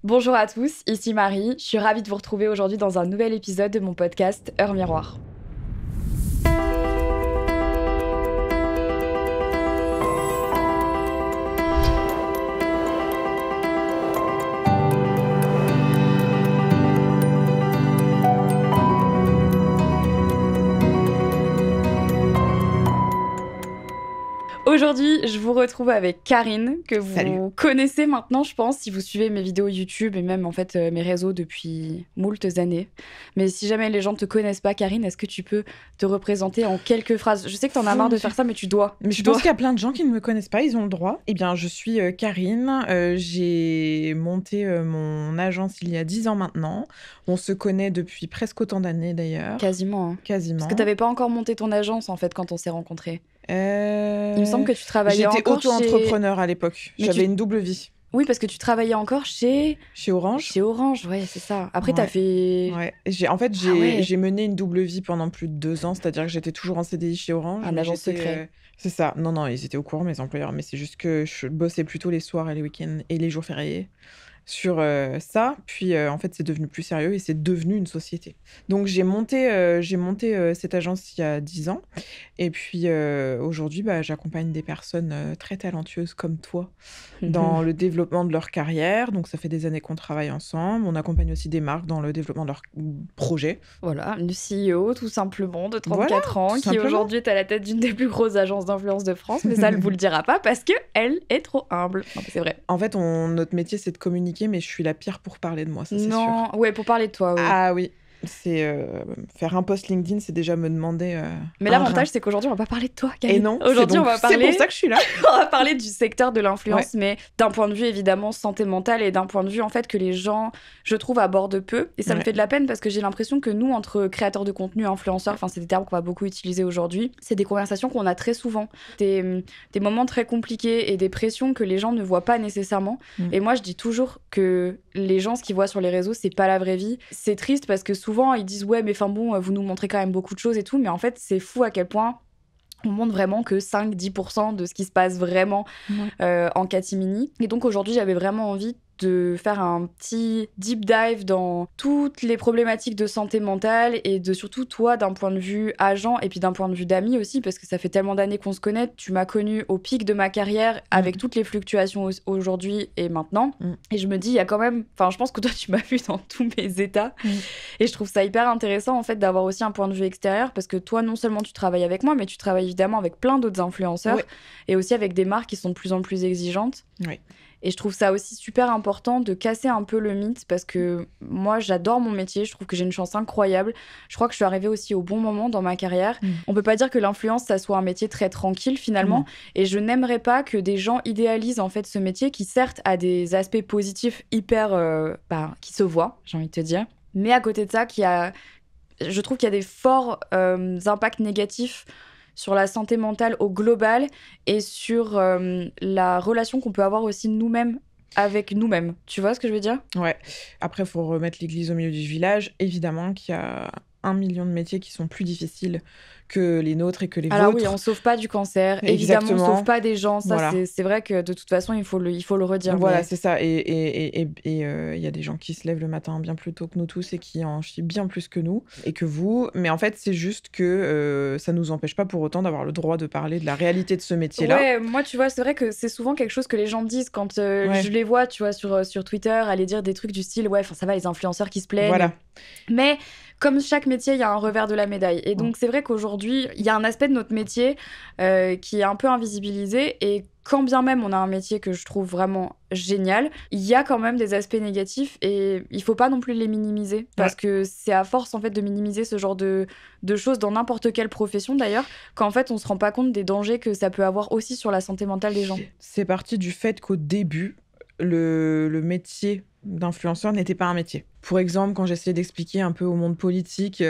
Bonjour à tous, ici Marie. Je suis ravie de vous retrouver aujourd'hui dans un nouvel épisode de mon podcast Heure Miroir. Aujourd'hui, je vous retrouve avec Karine, que vous connaissez maintenant, je pense, si vous suivez mes vidéos YouTube et même en fait mes réseaux depuis moultes années. Mais si jamais les gens ne te connaissent pas, Karine, est-ce que tu peux te représenter en quelques phrases ? Je sais que t'en as marre de faire ça, mais tu dois. Mais je pense qu'il y a plein de gens qui ne me connaissent pas, ils ont le droit. Eh bien, je suis Karine, j'ai monté mon agence il y a 10 ans maintenant. On se connaît depuis presque autant d'années d'ailleurs. Quasiment. Hein. Quasiment. Parce que t'avais pas encore monté ton agence en fait quand on s'est rencontrés. Il me semble que tu travaillais J'étais encore auto-entrepreneur à l'époque. Mais J'avais une double vie. Oui, parce que tu travaillais encore chez Orange. Chez Orange, ouais, c'est ça. Après, Ouais. t'as fait... Ouais. J'ai mené une double vie pendant plus de 2 ans, c'est-à-dire que j'étais toujours en CDI chez Orange. Un agent secret. C'est ça. Non, ils étaient au courant, mes employeurs, mais c'est juste que je bossais plutôt les soirs et les week-ends et les jours fériés sur ça. Puis, en fait, c'est devenu plus sérieux et c'est devenu une société. Donc, j'ai monté cette agence il y a 10 ans. Et puis, aujourd'hui, j'accompagne des personnes très talentueuses comme toi dans le développement de leur carrière. Donc, ça fait des années qu'on travaille ensemble. On accompagne aussi des marques dans le développement de leurs projets. Voilà, une CEO, tout simplement, de 34 ans, qui aujourd'hui est à la tête d'une des plus grosses agences d'influence de France. Mais ça, elle ne vous le dira pas parce qu'elle est trop humble. Non, mais c'est vrai. En fait, notre métier, c'est de communiquer, mais je suis la pire pour parler de moi, ça, c'est sûr. Non, ouais, pour parler de toi, oui. Ah oui. C'est faire un post LinkedIn, c'est déjà me demander. Mais l'avantage, c'est qu'aujourd'hui, on va pas parler de toi, Karine. Et non, aujourd'hui, on va parler. C'est pour ça que je suis là. On va parler du secteur de l'influence, mais d'un point de vue évidemment santé mentale et d'un point de vue en fait que les gens, je trouve, abordent peu. Et ça me fait de la peine parce que j'ai l'impression que nous, entre créateurs de contenu, influenceurs, enfin c'est des termes qu'on va beaucoup utiliser aujourd'hui, c'est des conversations qu'on a très souvent, des moments très compliqués et des pressions que les gens ne voient pas nécessairement. Et moi, je dis toujours que les gens, ce qu'ils voient sur les réseaux, c'est pas la vraie vie. C'est triste parce que souvent ils disent ouais, mais enfin bon, vous nous montrez quand même beaucoup de choses et tout, mais en fait, c'est fou à quel point on montre vraiment que 5-10% de ce qui se passe vraiment en catimini. Et donc aujourd'hui, j'avais vraiment envie de faire un petit deep dive dans toutes les problématiques de santé mentale et de surtout toi d'un point de vue agent et puis d'un point de vue d'ami aussi parce que ça fait tellement d'années qu'on se connaît. Tu m'as connue au pic de ma carrière avec toutes les fluctuations aujourd'hui et maintenant. Et je me dis, il y a quand même... Enfin, je pense que toi, tu m'as vu dans tous mes états. Et je trouve ça hyper intéressant en fait d'avoir aussi un point de vue extérieur parce que toi, non seulement tu travailles avec moi, mais tu travailles évidemment avec plein d'autres influenceurs et aussi avec des marques qui sont de plus en plus exigeantes. Oui. Et je trouve ça aussi super important de casser un peu le mythe parce que moi, j'adore mon métier. Je trouve que j'ai une chance incroyable. Je crois que je suis arrivée aussi au bon moment dans ma carrière. On peut pas dire que l'influence, ça soit un métier très tranquille finalement. Et je n'aimerais pas que des gens idéalisent en fait ce métier qui certes a des aspects positifs hyper... qui se voient, j'ai envie de te dire. Mais à côté de ça, je trouve qu'il y a des forts impacts négatifs sur la santé mentale au global et sur la relation qu'on peut avoir aussi nous-mêmes avec nous-mêmes. Tu vois ce que je veux dire ? Ouais. Après, il faut remettre l'église au milieu du village. Évidemment qu'il y a 1 million de métiers qui sont plus difficiles que les nôtres et que les vôtres. Alors oui, on sauve pas du cancer. Exactement. Évidemment, on sauve pas des gens. Ça, c'est vrai que de toute façon, il faut le redire. Voilà, c'est ça. Et il y a des gens qui se lèvent le matin bien plus tôt que nous tous et qui en chient bien plus que nous et que vous. Mais en fait, c'est juste que ça nous empêche pas pour autant d'avoir le droit de parler de la réalité de ce métier-là. Ouais, moi, tu vois, c'est vrai que c'est souvent quelque chose que les gens disent quand je les vois, tu vois, sur Twitter, aller dire des trucs du style, ouais, ça va, les influenceurs qui se plaignent. Voilà. Mais comme chaque métier, il y a un revers de la médaille. Et donc, c'est vrai qu'aujourd'hui, il y a un aspect de notre métier qui est un peu invisibilisé. Et quand bien même on a un métier que je trouve vraiment génial, il y a quand même des aspects négatifs et il faut pas non plus les minimiser. Parce que c'est à force, en fait, de minimiser ce genre de choses dans n'importe quelle profession, d'ailleurs, qu'en fait, on se rend pas compte des dangers que ça peut avoir aussi sur la santé mentale des gens. C'est parti du fait qu'au début, le métier d'influenceur n'était pas un métier. Pour exemple, quand j'essayais d'expliquer un peu au monde politique,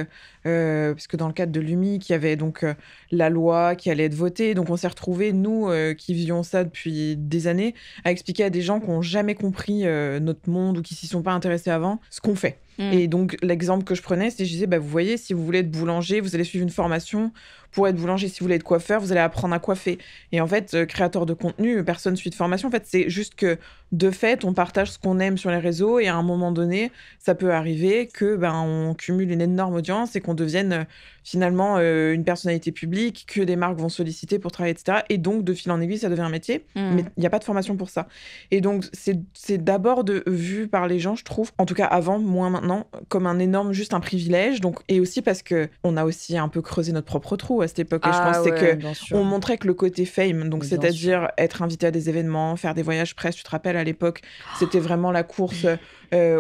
parce que dans le cadre de l'UMIC, il y avait donc la loi qui allait être votée. Donc on s'est retrouvés, nous qui faisions ça depuis des années, à expliquer à des gens qui n'ont jamais compris notre monde ou qui s'y sont pas intéressés avant, ce qu'on fait. Et donc, l'exemple que je prenais, c'est je disais, vous voyez, si vous voulez être boulanger, vous allez suivre une formation pour être boulanger. Si vous voulez être coiffeur, vous allez apprendre à coiffer. Et en fait, créateur de contenu, personne ne suit de formation. En fait, c'est juste que, de fait, on partage ce qu'on aime sur les réseaux et à un moment donné, ça peut arriver que on cumule une énorme audience et qu'on devienne finalement une personnalité publique, que des marques vont solliciter pour travailler, etc. Et donc, de fil en aiguille, ça devient un métier. Mais il n'y a pas de formation pour ça. Et donc, c'est d'abord vu par les gens, je trouve, en tout cas avant, moins maintenant, comme un énorme, juste un privilège. Donc, et aussi parce qu'on a aussi un peu creusé notre propre trou à cette époque. Et je pense qu'on montrait que le côté fame, donc c'est-à-dire être invité à des événements, faire des voyages presse, tu te rappelles, à l'époque, c'était vraiment la course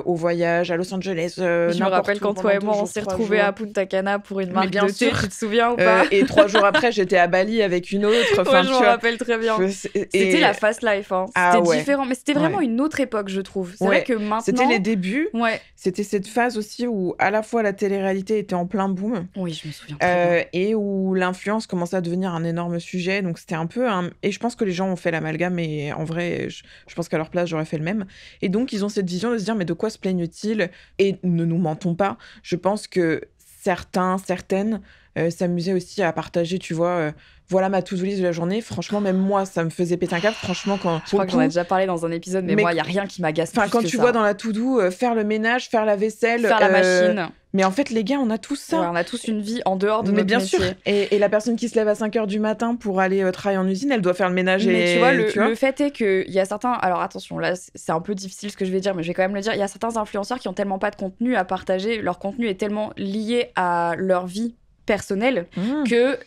au voyage à Los Angeles. Je me rappelle quand toi et moi, on s'est retrouvés à Punta Cana pour une marque de thé, tu te souviens ou pas? Et 3 jours après, j'étais à Bali avec une autre. Enfin, je me rappelle très bien. C'était la fast life. Hein. C'était différent, mais c'était vraiment une autre époque, je trouve. C'est vrai que maintenant... C'était les débuts. C'était cette phase aussi où à la fois la télé-réalité était en plein boom. Oui, je me souviens très bien. Et où l'influence commençait à devenir un énorme sujet. Donc c'était un peu... Et je pense que les gens ont fait l'amalgame et en vrai, je pense qu'à leur place, j'aurais fait le même. Et donc, ils ont cette vision de se dire, mais de quoi se plaignent-ils? Et ne nous mentons pas, je pense que certaines s'amusaient aussi à partager, tu vois, voilà ma to-do list de la journée. Franchement, même moi, ça me faisait péter un câble. Franchement, je crois que j'en ai déjà parlé dans un épisode, mais moi, il n'y a rien qui m'agace plus quand que tu ça. vois dans la to-do, faire le ménage, faire la vaisselle... Faire la machine. Mais en fait, les gars, on a tous ça. Ouais, on a tous une vie en dehors de notre métier. Mais bien sûr. Et la personne qui se lève à 5h du matin pour aller travailler en usine, elle doit faire le ménage. Mais tu vois, le fait est qu'il y a certains... Alors attention, là, c'est un peu difficile ce que je vais dire, mais je vais quand même le dire. Il y a certains influenceurs qui ont tellement pas de contenu à partager. Leur contenu est tellement lié à leur vie personnelle que,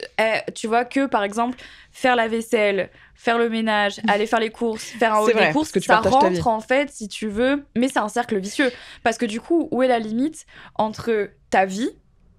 tu vois, que par exemple, faire la vaisselle, faire le ménage, aller faire les courses, faire un haul des courses, que ça rentre en fait, si tu veux, mais c'est un cercle vicieux. Parce que du coup, où est la limite entre ta vie,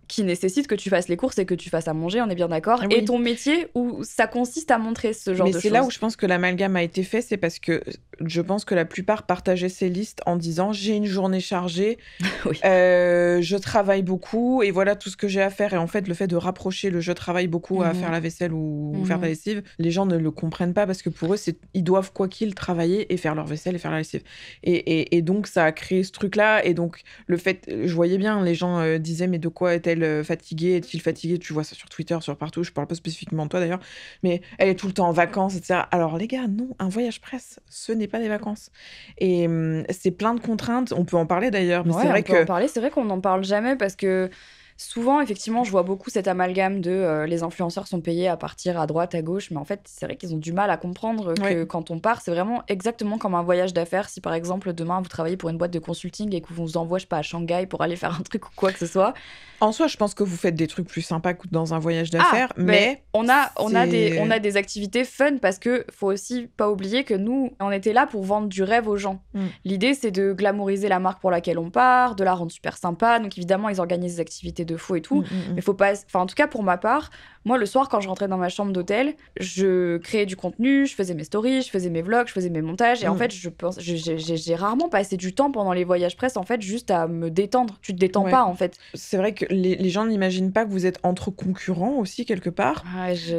qui nécessite que tu fasses les courses et que tu fasses à manger, on est bien d'accord, et ton métier où ça consiste à montrer ce genre de choses. Mais c'est là où je pense que l'amalgame a été fait, c'est parce que je pense que la plupart partageaient ces listes en disant j'ai une journée chargée, je travaille beaucoup et voilà tout ce que j'ai à faire. Et en fait, le fait de rapprocher le je travaille beaucoup à faire la vaisselle ou faire la lessive, les gens ne le comprennent pas parce que pour eux, ils doivent quoi qu'ils travailler et faire leur vaisselle et faire la lessive. Et donc, ça a créé ce truc-là. Et donc, le fait, je voyais bien, les gens disaient mais de quoi est-elle fatiguée? Est-il fatigué? Tu vois ça sur Twitter, sur partout. Je parle pas spécifiquement de toi d'ailleurs, mais elle est tout le temps en vacances, etc. Alors les gars, non, un voyage presse, ce n'est pas des vacances. Et c'est plein de contraintes. On peut en parler d'ailleurs, mais c'est vrai que... C'est vrai qu'on n'en parle jamais parce que souvent, effectivement, je vois beaucoup cet amalgame de les influenceurs sont payés à partir à droite, à gauche, mais en fait, c'est vrai qu'ils ont du mal à comprendre que quand on part, c'est vraiment exactement comme un voyage d'affaires. Si par exemple, demain, vous travaillez pour une boîte de consulting et qu'on vous envoie, je sais pas, à Shanghai pour aller faire un truc ou quoi que ce soit. En soi, je pense que vous faites des trucs plus sympas que dans un voyage d'affaires, mais on a des activités fun parce que faut aussi pas oublier que nous, on était là pour vendre du rêve aux gens. L'idée, c'est de glamouriser la marque pour laquelle on part, de la rendre super sympa. Donc évidemment, ils organisent des activités de fou et tout, mais faut pas... Enfin, en tout cas, pour ma part, moi, le soir, quand je rentrais dans ma chambre d'hôtel, je créais du contenu, je faisais mes stories, je faisais mes vlogs, je faisais mes montages, et en fait, j'ai rarement passé du temps pendant les voyages presse, en fait, juste à me détendre. Tu te détends pas, en fait. C'est vrai que les gens n'imaginent pas que vous êtes entre concurrents aussi, quelque part.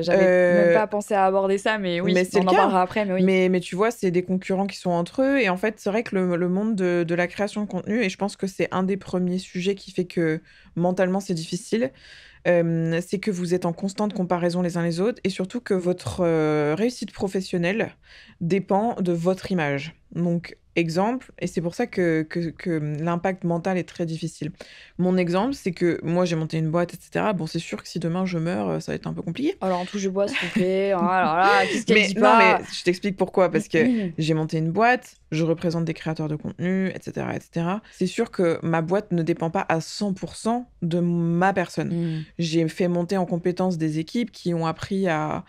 J'avais même pas pensé à aborder ça, mais oui, on en parlera après, mais oui. Mais tu vois, c'est des concurrents qui sont entre eux, et en fait, c'est vrai que le monde de la création de contenu, et je pense que c'est un des premiers sujets qui fait que mentalement, c'est difficile, c'est que vous êtes en constante comparaison les uns les autres, et surtout que votre réussite professionnelle dépend de votre image. Donc, exemple, et c'est pour ça que l'impact mental est très difficile. Mon exemple, c'est que moi, j'ai monté une boîte, etc. Bon, c'est sûr que si demain je meurs, ça va être un peu compliqué. Alors, en touche de bois, s'il vous plaît. Alors là, qu'est-ce qu'elle dit pas? Non, mais je t'explique pourquoi. Parce que j'ai monté une boîte, je représente des créateurs de contenu, etc., etc. C'est sûr que ma boîte ne dépend pas à 100% de ma personne. J'ai fait monter en compétence des équipes qui ont appris à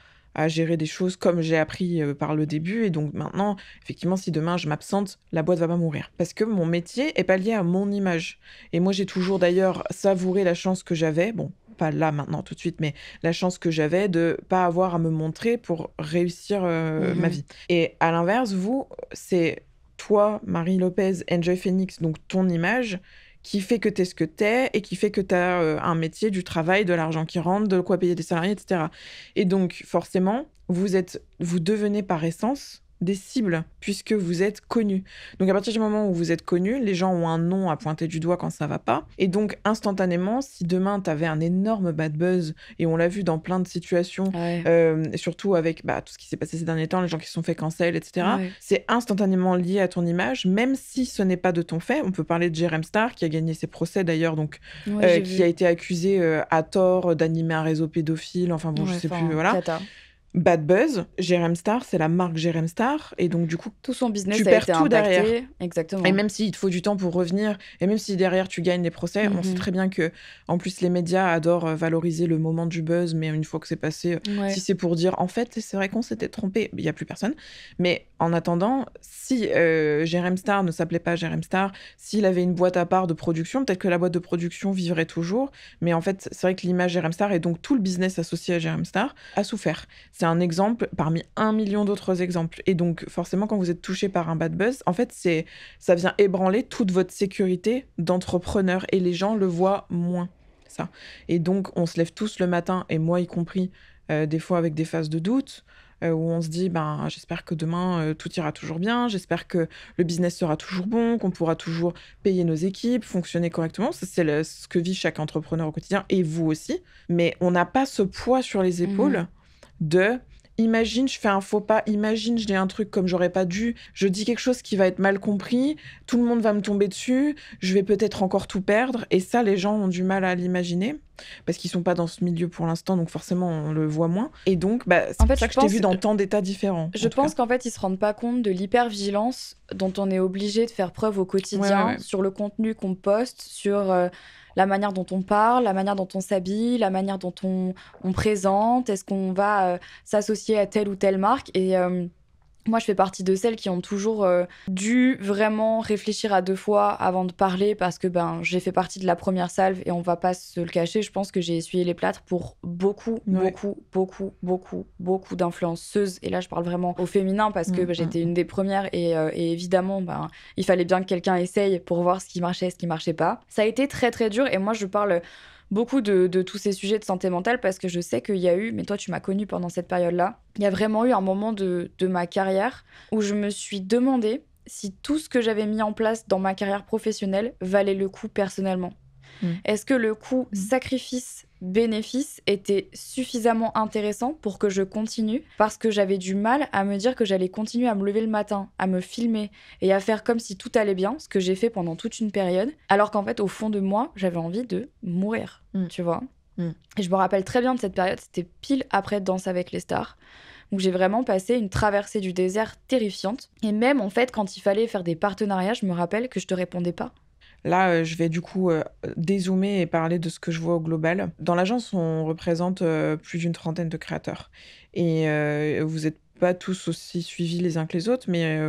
gérer des choses comme j'ai appris par le début. Et donc maintenant, effectivement, si demain je m'absente, la boîte va pas mourir. Parce que mon métier est pas lié à mon image. Et moi, j'ai toujours d'ailleurs savouré la chance que j'avais, bon, pas là maintenant tout de suite, mais la chance que j'avais de pas avoir à me montrer pour réussir ma vie. Et à l'inverse, vous, c'est toi, Marie Lopez, Enjoy Phoenix, donc ton image, qui fait que t'es ce que t'es et qui fait que t'as un métier, du travail, de l'argent qui rentre, de quoi payer des salariés, etc. Et donc, forcément, vous devenez par essence des cibles puisque vous êtes connu. Donc à partir du moment où vous êtes connu, les gens ont un nom à pointer du doigt quand ça va pas. Et donc instantanément, si demain t'avais un énorme bad buzz, et on l'a vu dans plein de situations, surtout avec tout ce qui s'est passé ces derniers temps, les gens qui se sont fait cancel, etc., c'est instantanément lié à ton image, même si ce n'est pas de ton fait. On peut parler de Jérém Star qui a gagné ses procès d'ailleurs, donc qui a été accusé à tort d'animer un réseau pédophile, enfin bon, je sais plus, voilà. Cata. Bad buzz, Jérém Star, c'est la marque Jérém Star, et donc du coup, tout son business tu a perds été tout impacté. derrière. Exactement. Et même s'il te faut du temps pour revenir, et même si derrière tu gagnes des procès, on sait très bien que, en plus, les médias adorent valoriser le moment du buzz, mais une fois que c'est passé, si c'est pour dire, en fait, c'est vrai qu'on s'était trompé, il n'y a plus personne. Mais en attendant, si Jérém Star ne s'appelait pas Jérém Star, s'il avait une boîte à part de production, peut-être que la boîte de production vivrait toujours. Mais en fait, c'est vrai que l'image Jérém Star et donc tout le business associé à Jérém Star a souffert. C'est un exemple parmi 1 million d'autres exemples. Et donc, forcément, quand vous êtes touché par un bad buzz, en fait, ça vient ébranler toute votre sécurité d'entrepreneur. Et les gens le voient moins, ça. Et donc, on se lève tous le matin, et moi y compris, des fois avec des phases de doute, où on se dit, j'espère que demain, tout ira toujours bien, j'espère que le business sera toujours bon, qu'on pourra toujours payer nos équipes, fonctionner correctement. Ça, c'est ce que vit chaque entrepreneur au quotidien, et vous aussi. Mais on n'a pas ce poids sur les épaules de... Imagine, je fais un faux pas, imagine, je dis un truc comme j'aurais pas dû, je dis quelque chose qui va être mal compris, tout le monde va me tomber dessus, je vais peut-être encore tout perdre. Et ça, les gens ont du mal à l'imaginer, parce qu'ils sont pas dans ce milieu pour l'instant, donc forcément, on le voit moins. Et donc, c'est pour ça que je t'ai vu dans tant d'états différents. Je pense qu'en fait, ils se rendent pas compte de l'hypervigilance dont on est obligé de faire preuve au quotidien sur le contenu qu'on poste, sur... la manière dont on parle, la manière dont on s'habille, la manière dont on présente, est-ce qu'on va s'associer à telle ou telle marque. Et moi, je fais partie de celles qui ont toujours dû vraiment réfléchir à 2 fois avant de parler parce que j'ai fait partie de la première salve et on va pas se le cacher. Je pense que j'ai essuyé les plâtres pour beaucoup d'influenceuses. Et là, je parle vraiment au féminin parce que j'étais une des premières et évidemment, il fallait bien que quelqu'un essaye pour voir ce qui marchait pas. Ça a été très, très dur et moi, je parle beaucoup de tous ces sujets de santé mentale parce que je sais qu'il y a eu, mais toi tu m'as connue pendant cette période-là, il y a vraiment eu un moment de ma carrière où je me suis demandé si tout ce que j'avais mis en place dans ma carrière professionnelle valait le coup personnellement. Est-ce que le coût sacrifice-bénéfice était suffisamment intéressant pour que je continue? Parce que j'avais du mal à me dire que j'allais continuer à me lever le matin, à me filmer et à faire comme si tout allait bien, ce que j'ai fait pendant toute une période, alors qu'en fait, au fond de moi, j'avais envie de mourir, tu vois. Et je me rappelle très bien de cette période, c'était pile après Danse avec les stars, où j'ai vraiment passé une traversée du désert terrifiante. Et même, en fait, quand il fallait faire des partenariats, je me rappelle que je te répondais pas. Là, je vais du coup dézoomer et parler de ce que je vois au global. Dans l'agence, on représente plus d'une 30aine de créateurs. Et vous n'êtes pas tous aussi suivis les uns que les autres, mais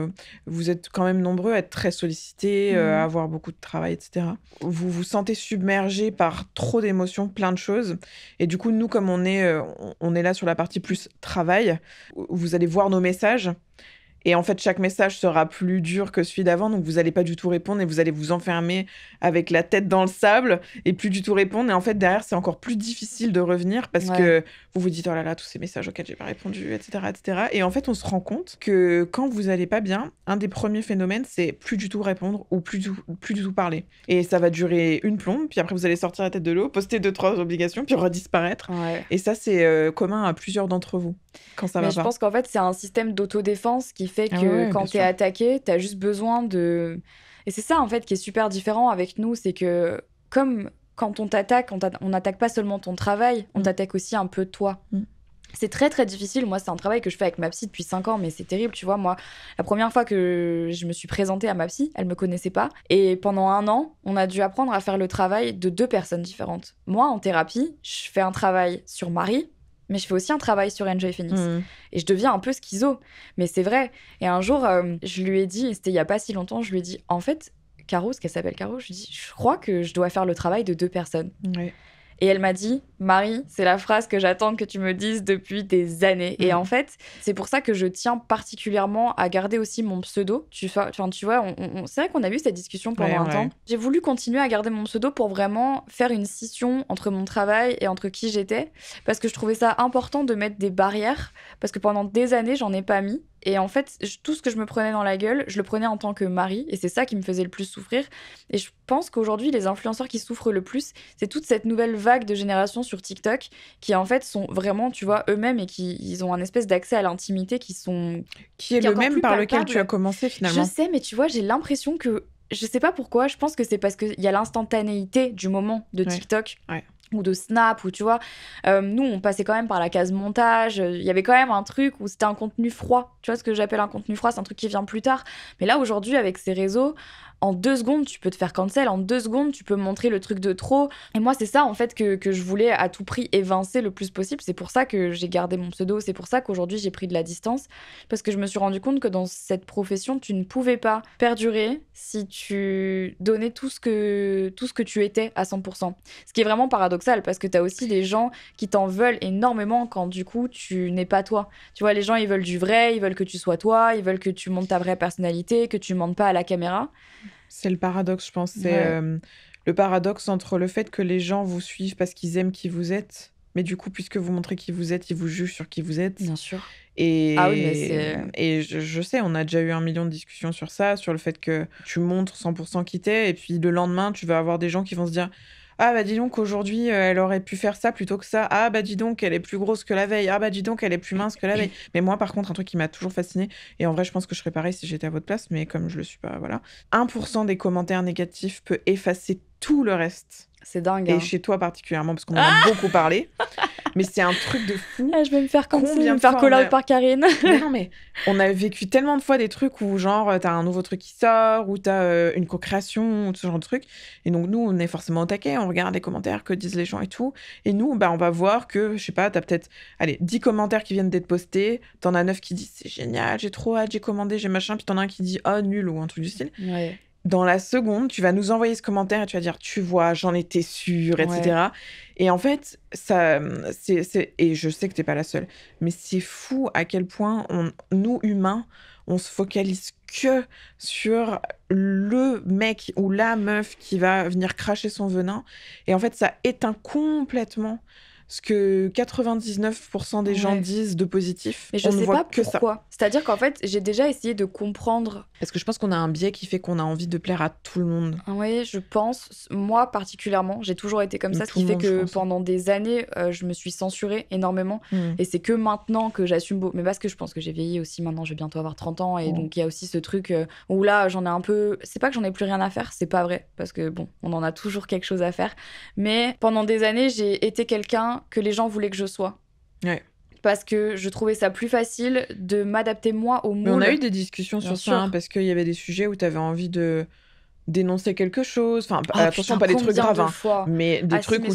vous êtes quand même nombreux à être très sollicités, à avoir beaucoup de travail, etc. Vous vous sentez submergé par trop d'émotions, plein de choses. Et du coup, nous, comme on est là sur la partie plus travail, vous allez voir nos messages. Et en fait, chaque message sera plus dur que celui d'avant, donc vous n'allez pas du tout répondre et vous allez vous enfermer avec la tête dans le sable et plus du tout répondre. Et en fait, derrière, c'est encore plus difficile de revenir parce que vous vous dites « Oh là là, tous ces messages auxquels j'ai pas répondu, etc., etc. » Et en fait, on se rend compte que quand vous allez pas bien, un des premiers phénomènes, c'est plus du tout répondre ou plus du tout parler. Et ça va durer une plombe, puis après, vous allez sortir la tête de l'eau, poster 2-3 obligations, puis redisparaître. Et ça, c'est commun à plusieurs d'entre vous quand ça va pas. Mais je pense qu'en fait, c'est un système d'autodéfense qui fait que quand t'es attaqué, t'as juste besoin de... Et c'est ça, en fait, qui est super différent avec nous, c'est que comme quand on t'attaque, on n'attaque pas seulement ton travail, on t'attaque aussi un peu toi. C'est très, très difficile. Moi, c'est un travail que je fais avec ma psy depuis 5 ans, mais c'est terrible, tu vois. Moi, la première fois que je me suis présentée à ma psy, elle me connaissait pas. Et pendant 1 an, on a dû apprendre à faire le travail de 2 personnes différentes. Moi, en thérapie, je fais un travail sur Marie, mais je fais aussi un travail sur Enjoy Phoenix. Et je deviens un peu schizo. Mais c'est vrai. Et un jour, je lui ai dit, et c'était il y a pas si longtemps, je lui ai dit, en fait, Caro, parce qu'elle s'appelle Caro, je lui ai dit, je crois que je dois faire le travail de 2 personnes. Et elle m'a dit, Marie, c'est la phrase que j'attends que tu me dises depuis des années. Et en fait, c'est pour ça que je tiens particulièrement à garder aussi mon pseudo. Tu vois, c'est vrai qu'on a eu cette discussion pendant un temps. J'ai voulu continuer à garder mon pseudo pour vraiment faire une scission entre mon travail et entre qui j'étais. Parce que je trouvais ça important de mettre des barrières. Parce que pendant des années, j'en ai pas mis. Et en fait, tout ce que je me prenais dans la gueule, je le prenais en tant que Marie. Et c'est ça qui me faisait le plus souffrir. Et je pense qu'aujourd'hui, les influenceurs qui souffrent le plus, c'est toute cette nouvelle vague de génération sur TikTok qui, en fait, sont vraiment, tu vois, eux-mêmes et qui ils ont un espèce d'accès à l'intimité qui est le même par lequel tu as commencé finalement. Je sais, mais tu vois, j'ai l'impression que... Je sais pas pourquoi, je pense que c'est parce qu'il y a l'instantanéité du moment de TikTok. Ouais. Ou de Snap, ou tu vois, nous on passait quand même par la case montage, il y avait quand même un truc où c'était un contenu froid, tu vois ce que j'appelle un contenu froid, c'est un truc qui vient plus tard, mais là aujourd'hui avec ces réseaux, en 2 secondes tu peux te faire cancel, en 2 secondes tu peux montrer le truc de trop, et moi c'est ça en fait que je voulais à tout prix évincer le plus possible, c'est pour ça que j'ai gardé mon pseudo, c'est pour ça qu'aujourd'hui j'ai pris de la distance, parce que je me suis rendu compte que dans cette profession tu ne pouvais pas perdurer si tu donnais tout ce que tu étais à 100%, ce qui est vraiment paradoxal parce que tu as aussi des gens qui t'en veulent énormément quand du coup tu n'es pas toi. Tu vois, les gens ils veulent du vrai, ils veulent que tu sois toi, ils veulent que tu montes ta vraie personnalité, que tu mentes pas à la caméra. C'est le paradoxe, je pense. C'est le paradoxe entre le fait que les gens vous suivent parce qu'ils aiment qui vous êtes, mais du coup, puisque vous montrez qui vous êtes, ils vous jugent sur qui vous êtes. Bien sûr. Et, ah oui, mais c'est... et je sais, on a déjà eu 1 million de discussions sur ça, sur le fait que tu montres 100% qui t'es, et puis le lendemain, tu vas avoir des gens qui vont se dire ah bah dis donc, aujourd'hui, elle aurait pu faire ça plutôt que ça. Ah bah dis donc, elle est plus grosse que la veille. Ah bah dis donc, elle est plus mince que la veille. Mais moi, par contre, un truc qui m'a toujours fascinée, et en vrai, je pense que je serais pareil si j'étais à votre place, mais comme je le suis pas, voilà. 1% des commentaires négatifs peut effacer tout le reste. C'est dingue. Et chez toi particulièrement, parce qu'on en a beaucoup parlé. Mais c'est un truc de fou. Je vais me faire comme ça, je vais me faire call out par Karine. Mais non, mais on a vécu tellement de fois des trucs où, genre, t'as un nouveau truc qui sort, ou t'as une co-création, ou ce genre de truc. Et donc, nous, on est forcément au taquet, on regarde les commentaires, que disent les gens et tout. Et nous, bah, on va voir que, je sais pas, t'as peut-être, 10 commentaires qui viennent d'être postés. T'en as 9 qui disent c'est génial, j'ai trop hâte, j'ai commandé, j'ai machin. Puis t'en as un qui dit oh, nul, ou un truc du style. Ouais. Dans la seconde, tu vas nous envoyer ce commentaire et tu vas dire tu vois, j'en étais sûre, etc. Et en fait, ça, et je sais que t'es pas la seule, mais c'est fou à quel point nous humains, on se focalise que sur le mec ou la meuf qui va venir cracher son venin. Et en fait, ça éteint complètement ce que 99% des gens disent de positif. Mais je sais pas pourquoi. C'est-à-dire qu'en fait, j'ai déjà essayé de comprendre. Parce que je pense qu'on a un biais qui fait qu'on a envie de plaire à tout le monde. Oui, je pense. Moi, particulièrement, j'ai toujours été comme ça, ce qui fait que pendant des années, je me suis censurée énormément. Et c'est que maintenant que j'assume... Mais parce que je pense que j'ai vieilli aussi. Maintenant, je vais bientôt avoir 30 ans. Et donc, il y a aussi ce truc où là, j'en ai un peu... C'est pas que j'en ai plus rien à faire, c'est pas vrai. Parce que, bon, on en a toujours quelque chose à faire. Mais pendant des années, j'ai été quelqu'un que les gens voulaient que je sois. Ouais. Parce que je trouvais ça plus facile de m'adapter moi au moule. Mais on a eu des discussions sur ça, parce qu'il y avait des sujets où tu avais envie de dénoncer quelque chose. Enfin, attention, pas des trucs graves, mais des trucs où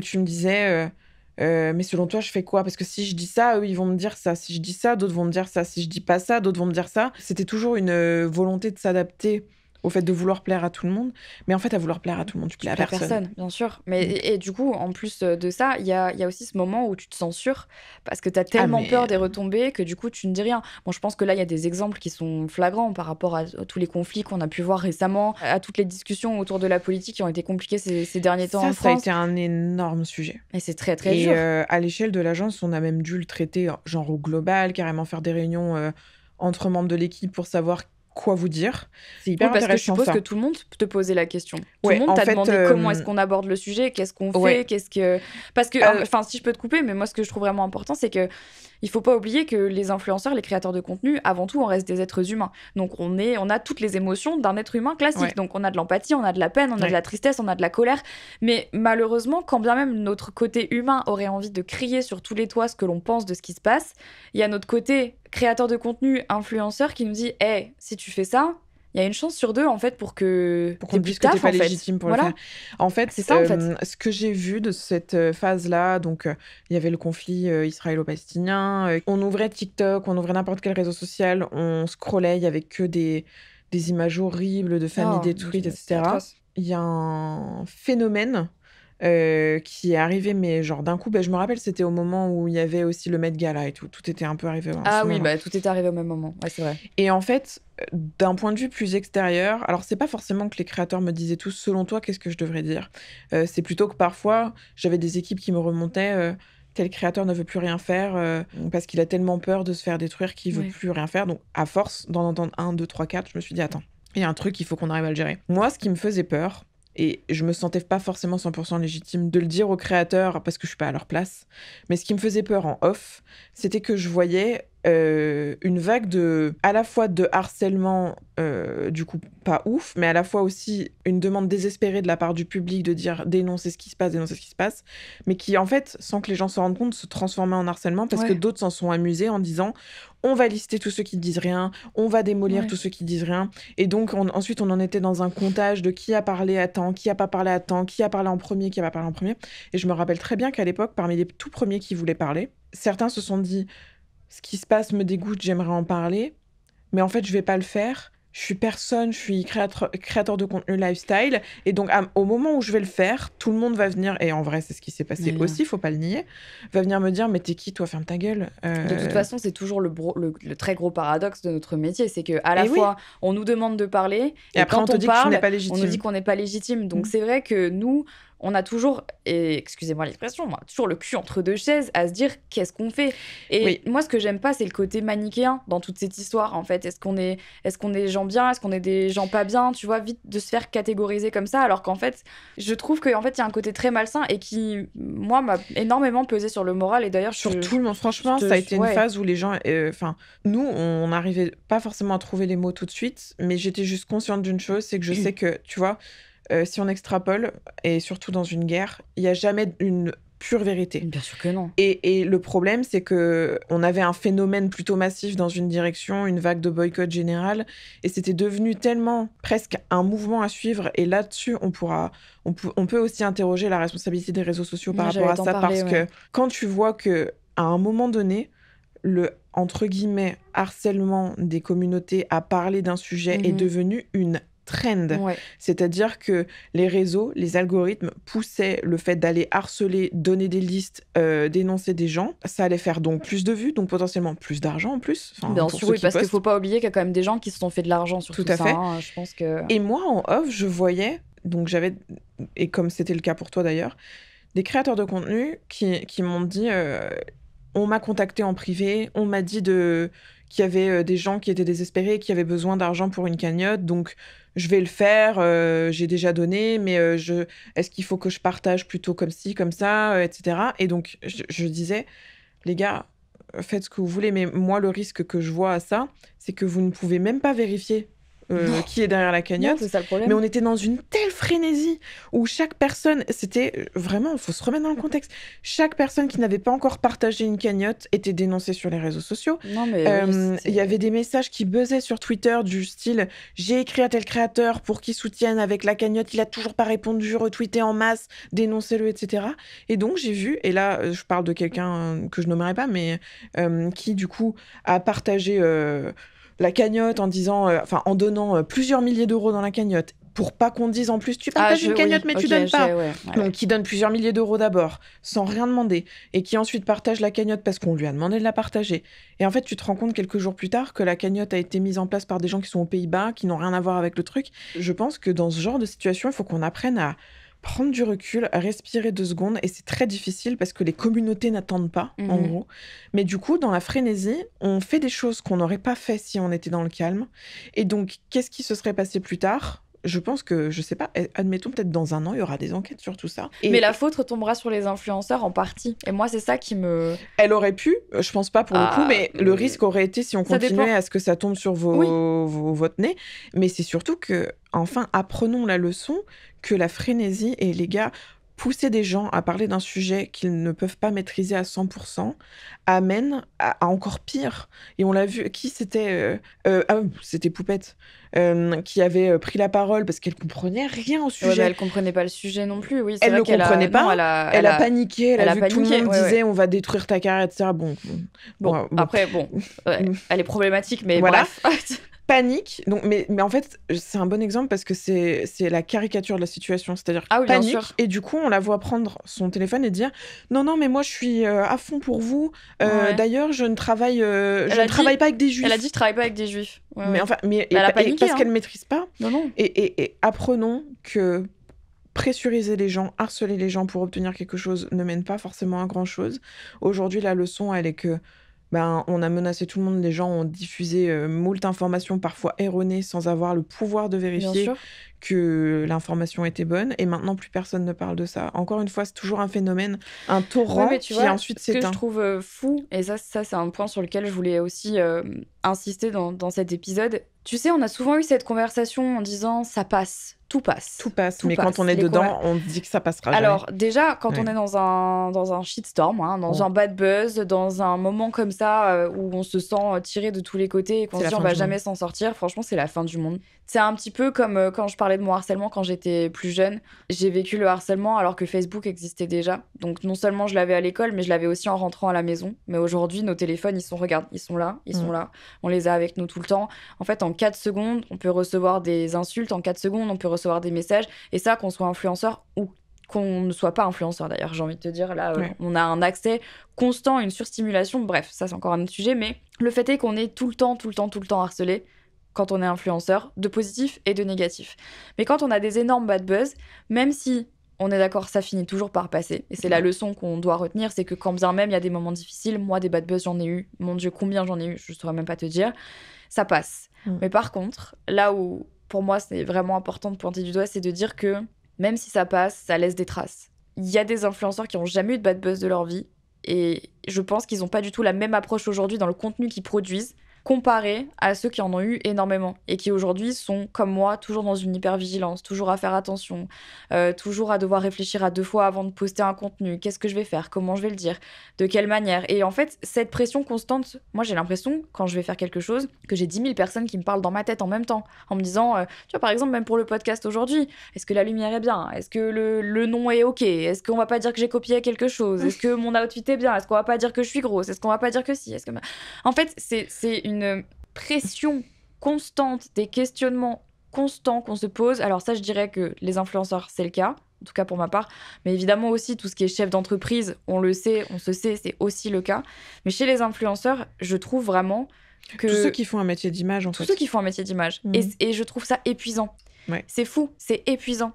tu me disais... mais selon toi, je fais quoi? Parce que si je dis ça, eux, ils vont me dire ça. Si je dis ça, d'autres vont me dire ça. Si je dis pas ça, d'autres vont me dire ça. C'était toujours une volonté de s'adapter au fait de vouloir plaire à tout le monde. Mais en fait, à vouloir plaire à tout le monde, tu plais à personne. Bien sûr. Mais, et du coup, en plus de ça, il y a aussi ce moment où tu te censures parce que tu as tellement peur des retombées que du coup, tu ne dis rien. Bon, je pense que là, il y a des exemples qui sont flagrants par rapport à tous les conflits qu'on a pu voir récemment, à toutes les discussions autour de la politique qui ont été compliquées ces derniers temps en France. Ça a été un énorme sujet. Et c'est très, très dur. Et à l'échelle de l'agence, on a même dû le traiter genre au global, carrément faire des réunions entre membres de l'équipe pour savoir quoi vous dire. C'est hyper intéressant. Parce que je suppose que tout le monde te posait la question. Tout le monde t'a demandé comment est-ce qu'on aborde le sujet, qu'est-ce qu'on fait, qu'est-ce que... Parce que, enfin, si je peux te couper, mais moi, ce que je trouve vraiment important, c'est que il faut pas oublier que les influenceurs, les créateurs de contenu, avant tout, on reste des êtres humains. Donc, on a toutes les émotions d'un être humain classique. Ouais. Donc, on a de l'empathie, on a de la peine, on a de la tristesse, on a de la colère. Mais malheureusement, quand bien même notre côté humain aurait envie de crier sur tous les toits ce que l'on pense de ce qui se passe, il y a notre côté créateur de contenu, influenceur, qui nous dit « Hey, si tu fais ça... » il y a une chance sur 2 en fait pour qu'on dise que t'es pas légitime pour le faire. En fait, c'est ça en fait. Ce que j'ai vu de cette phase-là, donc il y avait le conflit israélo-palestinien, on ouvrait TikTok, on ouvrait n'importe quel réseau social, on scrollait, il y avait que des images horribles de familles détruites, etc. Il y a un phénomène qui est arrivé, mais genre d'un coup, je me rappelle, c'était au moment où il y avait aussi le Met Gala et tout. Tout était un peu arrivé en ce moment. Tout est arrivé au même moment. Ouais, c'est vrai. Et en fait, d'un point de vue plus extérieur, alors c'est pas forcément que les créateurs me disaient tous, selon toi, qu'est-ce que je devrais dire. C'est plutôt que parfois, j'avais des équipes qui me remontaient. Tel créateur ne veut plus rien faire parce qu'il a tellement peur de se faire détruire qu'il veut plus rien faire. Donc, à force d'en entendre 1, 2, 3, 4, je me suis dit, attends, il y a un truc, il faut qu'on arrive à le gérer. Moi, ce qui me faisait peur, et je me sentais pas forcément 100% légitime de le dire aux créateurs parce que je suis pas à leur place, mais ce qui me faisait peur en off, c'était que je voyais une vague à la fois de harcèlement, du coup pas ouf, mais à la fois aussi une demande désespérée de la part du public de dire dénoncer ce qui se passe, mais qui en fait, sans que les gens s'en rendent compte, se transformait en harcèlement parce que d'autres s'en sont amusés en disant on va lister tous ceux qui disent rien, on va démolir tous ceux qui disent rien, et donc ensuite on en était dans un comptage de qui a parlé à temps, qui a pas parlé à temps, qui a parlé en premier, qui a pas parlé en premier, et je me rappelle très bien qu'à l'époque, parmi les tout premiers qui voulaient parler, certains se sont dit ce qui se passe me dégoûte, j'aimerais en parler, mais en fait, je vais pas le faire. Je suis personne, je suis créateur de contenu lifestyle. Et donc, au moment où je vais le faire, tout le monde va venir, et en vrai, c'est ce qui s'est passé aussi, faut pas le nier, va venir me dire, mais t'es qui, toi, ferme ta gueule. De toute façon, c'est toujours le très gros paradoxe de notre métier, c'est qu'à la fois, on nous demande de parler, et après, quand on parle, on nous dit qu'on n'est pas légitime. Donc, c'est vrai que nous, on a toujours, et excusez-moi l'expression, on a toujours le cul entre deux chaises à se dire qu'est-ce qu'on fait. Et moi, ce que j'aime pas, c'est le côté manichéen dans toute cette histoire, en fait. Est-ce qu'on est des gens bien, est-ce qu'on est des gens pas bien, tu vois, vite de se faire catégoriser comme ça, alors qu'en fait, je trouve qu'en fait, il y a un côté très malsain et qui, moi, m'a énormément pesé sur le moral. Et d'ailleurs, sur tout le monde, franchement, ça a été une phase où les gens, nous, on n'arrivait pas forcément à trouver les mots tout de suite, mais j'étais juste consciente d'une chose, c'est que je sais que, tu vois, si on extrapole, et surtout dans une guerre, il n'y a jamais une pure vérité. Bien sûr que non. Et le problème, c'est qu'on avait un phénomène plutôt massif dans une direction, une vague de boycott général, et c'était devenu tellement presque un mouvement à suivre. Et là-dessus, on peut aussi interroger la responsabilité des réseaux sociaux par rapport à ça, parce que quand tu vois qu'à un moment donné, le entre guillemets harcèlement des communautés à parler d'un sujet est devenu une trend. C'est-à-dire que les réseaux, les algorithmes poussaient le fait d'aller harceler, donner des listes, dénoncer des gens. Ça allait faire donc plus de vues, donc potentiellement plus d'argent en plus. Bien sûr, oui, parce qu'il ne faut pas oublier qu'il y a quand même des gens qui se sont fait de l'argent sur tout ça. Tout à fait. Hein, je pense que... Et moi, en off, je voyais, donc j'avais, et comme c'était le cas pour toi d'ailleurs, des créateurs de contenu qui m'ont dit... on m'a contacté en privé, on m'a dit qu'il y avait des gens qui étaient désespérés, qui avaient besoin d'argent pour une cagnotte, donc je vais le faire, j'ai déjà donné, mais est-ce qu'il faut que je partage plutôt comme ci, comme ça, etc. Et donc, je disais, les gars, faites ce que vous voulez, mais moi, le risque que je vois à ça, c'est que vous ne pouvez même pas vérifier qui est derrière la cagnotte. Non, c'est ça le problème. Mais on était dans une telle frénésie où chaque personne, c'était vraiment, il faut se remettre dans le contexte, chaque personne qui n'avait pas encore partagé une cagnotte était dénoncée sur les réseaux sociaux. Non, mais il y avait des messages qui buzzaient sur Twitter du style « J'ai écrit à tel créateur pour qu'il soutienne avec la cagnotte, il a toujours pas répondu, retweeté en masse, dénoncez-le, etc. » Et donc j'ai vu, et là je parle de quelqu'un que je nommerai pas, mais qui du coup a partagé... la cagnotte en donnant plusieurs milliers d'euros dans la cagnotte pour pas qu'on dise en plus tu partages une cagnotte mais tu donnes pas. Donc qui donne plusieurs milliers d'euros d'abord sans rien demander et qui ensuite partage la cagnotte parce qu'on lui a demandé de la partager. Et en fait tu te rends compte quelques jours plus tard que la cagnotte a été mise en place par des gens qui sont aux Pays-Bas, qui n'ont rien à voir avec le truc. Je pense que dans ce genre de situation, il faut qu'on apprenne à prendre du recul, respirer 2 secondes, et c'est très difficile parce que les communautés n'attendent pas, en gros. Mais du coup, dans la frénésie, on fait des choses qu'on n'aurait pas fait si on était dans le calme. Et donc, qu'est-ce qui se serait passé plus tard ? Je pense que, je sais pas, admettons peut-être dans 1 an, il y aura des enquêtes sur tout ça. Mais la faute retombera sur les influenceurs en partie. Et moi, c'est ça qui me... Elle aurait pu, je pense pas pour le coup, mais le risque aurait été si on continuait à ce que ça tombe sur votre nez. Mais c'est surtout que, enfin, apprenons la leçon que la frénésie, et les gars, pousser des gens à parler d'un sujet qu'ils ne peuvent pas maîtriser à 100% amène à encore pire. Et on l'a vu, qui c'était c'était Poupette, qui avait pris la parole parce qu'elle comprenait rien au sujet. Mais elle comprenait pas le sujet non plus. Oui, elle le comprenait pas. Non, elle a paniqué. Elle a vu que tout le monde disait on va détruire ta carrière, etc. Bon. Après, elle est problématique, mais voilà. bref. panique. Donc, mais en fait, c'est un bon exemple parce que c'est la caricature de la situation. C'est-à-dire Ah oui, bien panique. sûr. Et du coup, on la voit prendre son téléphone et dire non, non, mais moi, je suis à fond pour vous. Ouais. D'ailleurs, je ne travaille pas avec des juifs. Elle a dit je travaille pas avec des juifs. Ouais, Mais ouais. enfin, Elle a paniqué, parce hein. qu'elle ne maîtrise pas. Non. Et apprenons que pressuriser les gens, harceler les gens pour obtenir quelque chose ne mène pas forcément à grand-chose. Aujourd'hui, la leçon, elle est que on a menacé tout le monde, les gens ont diffusé moult informations parfois erronées sans avoir le pouvoir de Bien vérifier sûr. que l'information était bonne et maintenant plus personne ne parle de ça. Encore une fois, c'est toujours un phénomène, un Oui, torrent mais tu qui vois, ensuite ce que je s'éteint. trouve fou, et ça c'est un point sur lequel je voulais aussi insister dans cet épisode. Tu sais, on a souvent eu cette conversation en disant ça passe, tout passe. Tout passe, Tout mais quand passe. on est Les dedans, on dit que ça passera jamais. Alors, déjà, quand on Ouais. est dans un shitstorm, hein, dans Oh. un bad buzz, dans un moment comme ça où on se sent tiré de tous les côtés et qu'on C'est se la dit on fin va du jamais monde. s'en sortir, franchement, c'est la fin du monde. C'est un petit peu comme quand je parlais de mon harcèlement quand j'étais plus jeune. J'ai vécu le harcèlement alors que Facebook existait déjà. Donc, non seulement je l'avais à l'école, mais je l'avais aussi en rentrant à la maison. Mais aujourd'hui, nos téléphones, regarde, ils sont là, on les a avec nous tout le temps. En fait, en 4 secondes, on peut recevoir des insultes, en 4 secondes, on peut recevoir des messages. Et ça, qu'on soit influenceur ou qu'on ne soit pas influenceur d'ailleurs, j'ai envie de te dire, là, Ouais. on a un accès constant, une surstimulation, bref, ça c'est encore un autre sujet, mais le fait est qu'on est tout le temps harcelé quand on est influenceur, de positif et de négatif. Mais quand on a des énormes bad buzz, même si on est d'accord, ça finit toujours par passer, et c'est la leçon qu'on doit retenir, c'est que quand bien même il y a des moments difficiles, moi des bad buzz j'en ai eu, mon Dieu combien j'en ai eu, je saurais même pas te dire, ça passe. Mais par contre, là où pour moi c'est vraiment important de pointer du doigt, c'est de dire que même si ça passe, ça laisse des traces. Il y a des influenceurs qui n'ont jamais eu de bad buzz de leur vie, et je pense qu'ils n'ont pas du tout la même approche aujourd'hui dans le contenu qu'ils produisent, comparé à ceux qui en ont eu énormément, et qui aujourd'hui sont, comme moi, toujours dans une hypervigilance, toujours à faire attention, toujours à devoir réfléchir à 2 fois avant de poster un contenu. Qu'est-ce que je vais faire? Comment je vais le dire? De quelle manière? Et en fait, cette pression constante, moi j'ai l'impression, quand je vais faire quelque chose, que j'ai 10 000 personnes qui me parlent dans ma tête en même temps, en me disant, tu vois, par exemple, même pour le podcast aujourd'hui, est-ce que la lumière est bien? Est-ce que le nom est ok? Est-ce qu'on va pas dire que j'ai copié quelque chose? Est-ce que mon outfit est bien? Est-ce qu'on va pas dire que je suis grosse? Est-ce qu'on va pas dire que si? En fait, c'est une pression constante, des questionnements constants qu'on se pose. Alors ça, je dirais que les influenceurs, c'est le cas, en tout cas pour ma part. Mais évidemment aussi, tout ce qui est chef d'entreprise, on le sait, on se sait, c'est aussi le cas. Mais chez les influenceurs, je trouve vraiment que... Tous ceux qui font un métier d'image, en fait. Tous ceux qui font un métier d'image. Et je trouve ça épuisant. Ouais. C'est fou, c'est épuisant.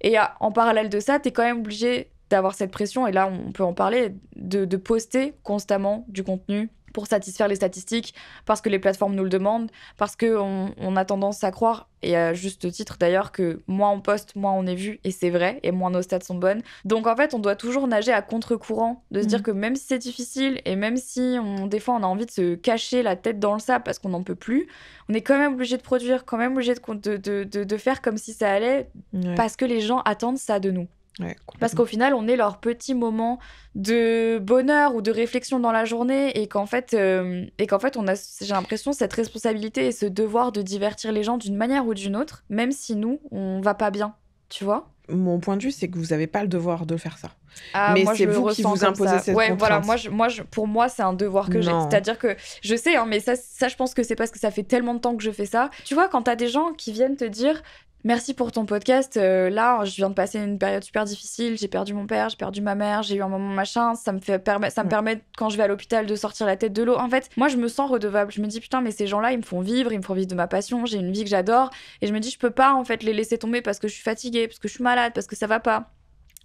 Et en parallèle de ça, t'es quand même obligé d'avoir cette pression, et là on peut en parler, de poster constamment du contenu pour satisfaire les statistiques, parce que les plateformes nous le demandent, parce qu'on a tendance à croire, et à juste titre d'ailleurs, que moins on poste, moins on est vu, et c'est vrai, et moins nos stats sont bonnes. Donc en fait, on doit toujours nager à contre-courant, de se dire que même si c'est difficile, et même si des fois on a envie de se cacher la tête dans le sable parce qu'on n'en peut plus, on est quand même obligé de produire, quand même obligé de faire comme si ça allait, parce que les gens attendent ça de nous. Ouais, parce qu'au final, on est leur petit moment de bonheur ou de réflexion dans la journée, et qu'en fait, on a, j'ai l'impression, cette responsabilité et ce devoir de divertir les gens d'une manière ou d'une autre, même si nous, on va pas bien, tu vois. Mon point de vue, c'est que vous n'avez pas le devoir de faire ça. Ah, mais moi, c'est je vous qui vous imposez cette ouais, contrainte. voilà, pour moi, c'est un devoir que j'ai. Non. C'est-à-dire que je sais, hein, mais ça, je pense que c'est parce que ça fait tellement de temps que je fais ça. Tu vois, quand t'as des gens qui viennent te dire merci pour ton podcast, là, je viens de passer une période super difficile, j'ai perdu mon père, j'ai perdu ma mère, j'ai eu un moment machin, ça me permet, quand je vais à l'hôpital, de sortir la tête de l'eau. En fait, moi, je me sens redevable. Je me dis, putain, mais ces gens-là, ils me font vivre de ma passion, j'ai une vie que j'adore, et je me dis, je peux pas, en fait, les laisser tomber parce que je suis fatiguée, parce que je suis malade, parce que ça va pas.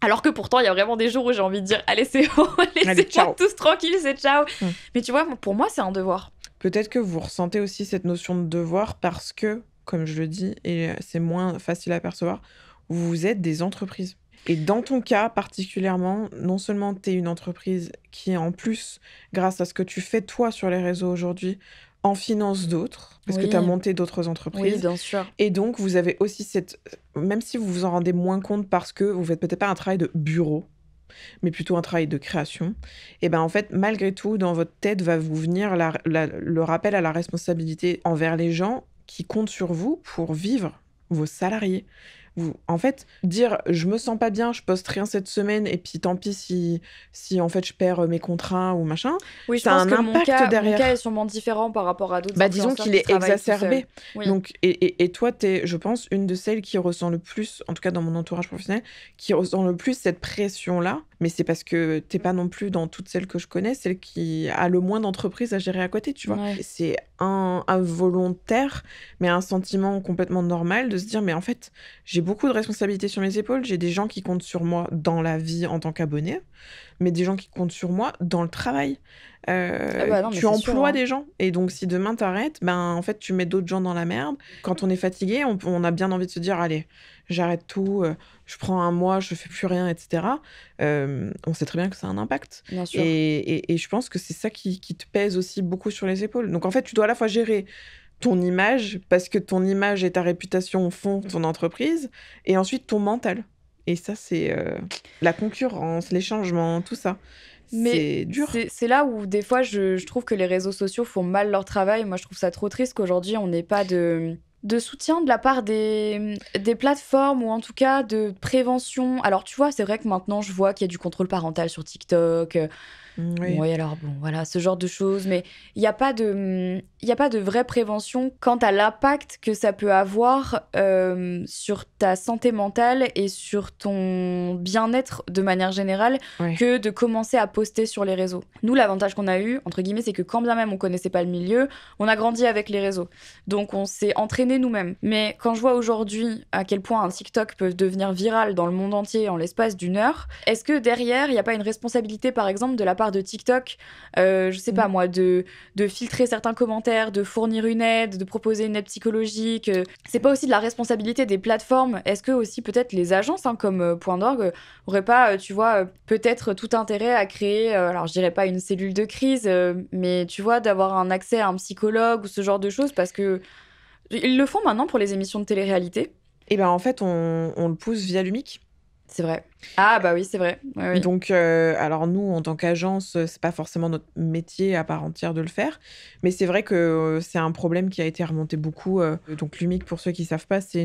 Alors que pourtant, il y a vraiment des jours où j'ai envie de dire allez, c'est bon, laissez-moi tous tranquilles, c'est ciao. Mais tu vois, pour moi, c'est un devoir. Peut-être que vous ressentez aussi cette notion de devoir parce que, comme je le dis, et c'est moins facile à percevoir, vous êtes des entreprises. Et dans ton cas particulièrement, non seulement tu es une entreprise qui, en plus, grâce à ce que tu fais toi sur les réseaux aujourd'hui, en finance d'autres, parce que tu as monté d'autres entreprises. Oui, bien sûr. Et donc, vous avez aussi cette... Même si vous vous en rendez moins compte parce que vous faites peut-être pas un travail de bureau, mais plutôt un travail de création, et ben en fait, malgré tout, dans votre tête va vous venir le rappel à la responsabilité envers les gens qui comptent sur vous pour vivre, vos salariés, où, en fait, dire je me sens pas bien, je poste rien cette semaine, et puis tant pis si en fait je perds mes contrats ou machin, Oui, je ça a pense un que impact mon derrière. cas est sûrement différent par rapport à d'autres Bah, disons influenceurs qu'il qui est travaillent tout exacerbé. seuls. Oui. Donc, et toi, t'es, je pense, une de celles qui ressent le plus, en tout cas dans mon entourage professionnel, qui ressent le plus cette pression-là. Mais c'est parce que t'es pas non plus dans toutes celles que je connais, celle qui a le moins d'entreprises à gérer à côté, tu vois. Ouais. C'est involontaire, mais un sentiment complètement normal de se dire, mais en fait, j'ai beaucoup de responsabilités sur mes épaules, j'ai des gens qui comptent sur moi dans la vie en tant qu'abonné, mais des gens qui comptent sur moi dans le travail. Ah bah non, mais Tu c'est sûr, emploies hein. des gens, et donc si demain t'arrêtes, ben en fait tu mets d'autres gens dans la merde. Quand on est fatigué, on a bien envie de se dire allez, j'arrête tout, je prends un mois, je fais plus rien, etc. On sait très bien que ça a un impact. Bien sûr. Et je pense que c'est ça qui te pèse aussi beaucoup sur les épaules. Donc en fait, tu dois à la fois gérer ton image, parce que ton image et ta réputation font ton entreprise, et ensuite ton mental. Et ça, c'est la concurrence, les changements, tout ça. Mais C'est dur. c'est là où des fois je trouve que les réseaux sociaux font mal leur travail. Moi, je trouve ça trop triste qu'aujourd'hui on n'ait pas de soutien de la part des plateformes, ou en tout cas de prévention. Alors tu vois, c'est vrai que maintenant je vois qu'il y a du contrôle parental sur TikTok. Oui. Oui, alors bon, voilà, ce genre de choses. Mais il n'y a pas il y a pas de vraie prévention quant à l'impact que ça peut avoir sur ta santé mentale et sur ton bien-être de manière générale, Ouais. que de commencer à poster sur les réseaux. Nous, l'avantage qu'on a eu, entre guillemets, c'est que quand bien même on connaissait pas le milieu, on a grandi avec les réseaux. Donc on s'est entraîné nous-mêmes. Mais quand je vois aujourd'hui à quel point un TikTok peut devenir viral dans le monde entier en l'espace d'une heure, est-ce que derrière, il n'y a pas une responsabilité, par exemple, de la part de TikTok, je sais pas moi, de filtrer certains commentaires, de fournir une aide, de proposer une aide psychologique. C'est pas aussi de la responsabilité des plateformes? Est-ce que aussi peut-être les agences, hein, comme Point d'orgue, auraient pas, tu vois, peut-être tout intérêt à créer, alors je dirais pas une cellule de crise, mais tu vois, d'avoir un accès à un psychologue ou ce genre de choses, parce que ils le font maintenant pour les émissions de télé-réalité. Et ben en fait, on le pousse via l'UMIC. C'est vrai. Ah bah oui, c'est vrai. Oui, oui. Donc, alors nous, en tant qu'agence, c'est pas forcément notre métier à part entière de le faire, mais c'est vrai que c'est un problème qui a été remonté beaucoup. Donc, l'UMIC, pour ceux qui savent pas, c'est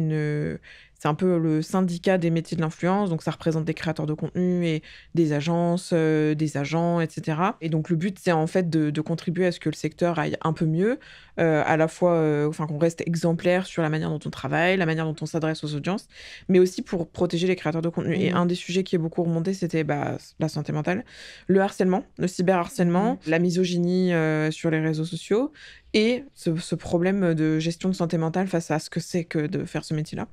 un peu le syndicat des métiers de l'influence. Donc, ça représente des créateurs de contenu et des agences, des agents, etc. Et donc, le but, c'est en fait de contribuer à ce que le secteur aille un peu mieux, à la fois, enfin, qu'on reste exemplaire sur la manière dont on travaille, la manière dont on s'adresse aux audiences, mais aussi pour protéger les créateurs de contenu. Et un des sujets qui est beaucoup remonté, c'était la santé mentale, le harcèlement, le cyberharcèlement, la misogynie sur les réseaux sociaux, et ce problème de gestion de santé mentale face à ce que c'est que de faire ce métier-là.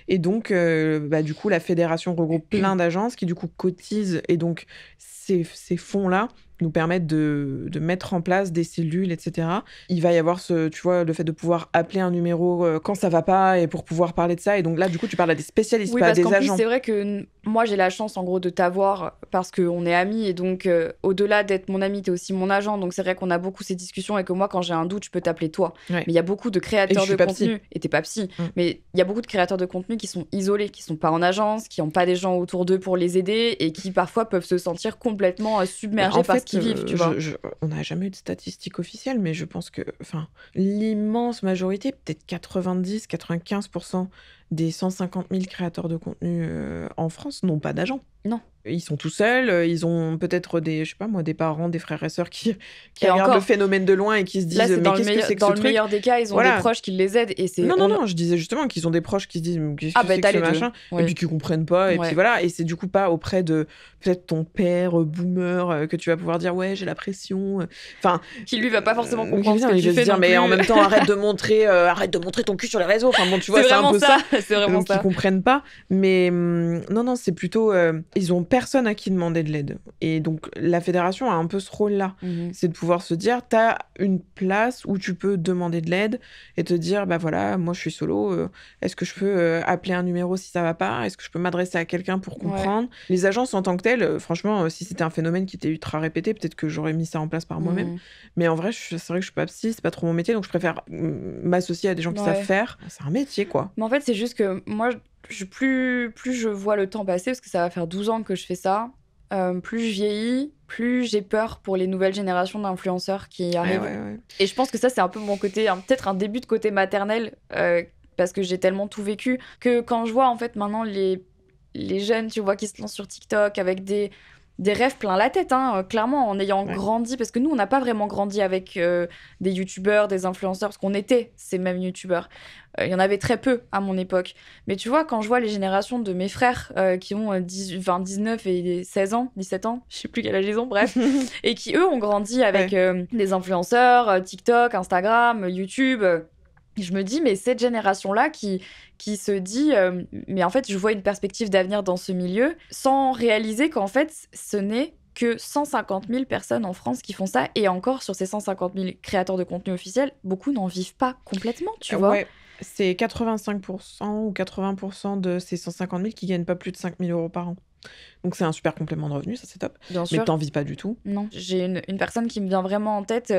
Et donc, du coup, la fédération regroupe plein d'agences qui, du coup, cotisent, et donc ces fonds-là nous permettent de mettre en place des cellules, etc. Il va y avoir tu vois, le fait de pouvoir appeler un numéro quand ça va pas, et pour pouvoir parler de ça. Et donc là, du coup, tu parles à des spécialistes, Oui, pas à parce des qu'en plus, agents. c'est vrai que moi, j'ai la chance, en gros, de t'avoir parce qu'on est amis. Et donc, au-delà d'être mon ami, t'es aussi mon agent. Donc, c'est vrai qu'on a beaucoup ces discussions et que moi, quand j'ai un doute, je peux t'appeler toi. Ouais. Mais il y a beaucoup de Et créateurs je de suis pas psy. contenu. Et t'es pas psy. Mais il y a beaucoup de créateurs de contenu qui sont isolés, qui sont pas en agence, qui ont pas des gens autour d'eux pour les aider et qui, parfois, peuvent se sentir complètement submergés par ce qu'ils vivent, tu vois. On n'a jamais eu de statistiques officielles, mais je pense que l'immense majorité, peut-être 90-95% des 150 000 créateurs de contenu en France n'ont pas d'agent. Non. Ils sont tout seuls, ils ont peut-être je sais pas moi, des parents, des frères et sœurs qui Et regardent encore, le phénomène de loin et qui se disent là, c'est mais qu'est-ce que c'est que dans ce le truc? meilleur des cas, ils ont Voilà. des proches qui les aident. Et c'est Non, je disais justement qu'ils ont des proches qui se disent mais qu'est-ce Ah, que bah, c'est t'as que ce les deux. machin, et Ouais. puis qui comprennent pas, et Ouais. puis voilà, et c'est du coup pas auprès de peut-être ton père boomer que tu vas pouvoir dire ouais, j'ai la pression, enfin Qui, lui, va pas forcément comprendre ce que il tu va se fais dire non mais plus. en même temps arrête de montrer ton cul sur les réseaux, enfin bon, tu vois, C'est c'est un vraiment peu ça. ça. C'est vraiment Donc ils ça. comprennent pas, mais non, c'est plutôt ils ont personne à qui demander de l'aide, et donc la fédération a un peu ce rôle-là, c'est de pouvoir se dire t'as une place où tu peux demander de l'aide et te dire bah voilà, moi je suis solo, est-ce que je peux appeler un numéro si ça va pas, est-ce que je peux m'adresser à quelqu'un pour comprendre. Les agences en tant que telles, franchement, si c'était un phénomène qui était ultra répété, peut-être que j'aurais mis ça en place par moi-même, mais en vrai c'est vrai que je suis pas psy, c'est pas trop mon métier, donc je préfère m'associer à des gens qui savent faire. C'est un métier, quoi. Mais en fait, c'est juste que moi, plus je vois le temps passer, parce que ça va faire 12 ans que je fais ça, plus je vieillis, plus j'ai peur pour les nouvelles générations d'influenceurs qui arrivent. Ouais. Et je pense que ça, c'est un peu mon côté, peut-être un début de côté maternel, parce que j'ai tellement tout vécu que quand je vois en fait maintenant les jeunes, tu vois, qui se lancent sur TikTok avec des rêves plein la tête, hein, clairement, en ayant grandi, parce que nous, on n'a pas vraiment grandi avec des youtubeurs, des influenceurs, parce qu'on était ces mêmes youtubeurs. Il y en avait très peu à mon époque. Mais tu vois, quand je vois les générations de mes frères qui ont 19 et 16 ans, 17 ans, je sais plus quel âge ils ont, bref, et qui, eux, ont grandi avec des influenceurs, TikTok, Instagram, YouTube. Je me dis, mais cette génération-là qui se dit, mais en fait, je vois une perspective d'avenir dans ce milieu, sans réaliser qu'en fait, ce n'est que 150 000 personnes en France qui font ça. Et encore, sur ces 150 000 créateurs de contenu officiel, beaucoup n'en vivent pas complètement, tu vois. Ouais, c'est 85% ou 80% de ces 150 000 qui gagnent pas plus de 5 000 euros par an. Donc c'est un super complément de revenu, ça c'est top. Bien Mais sûr. t'en vis pas du tout. Non. J'ai une personne qui me vient vraiment en tête,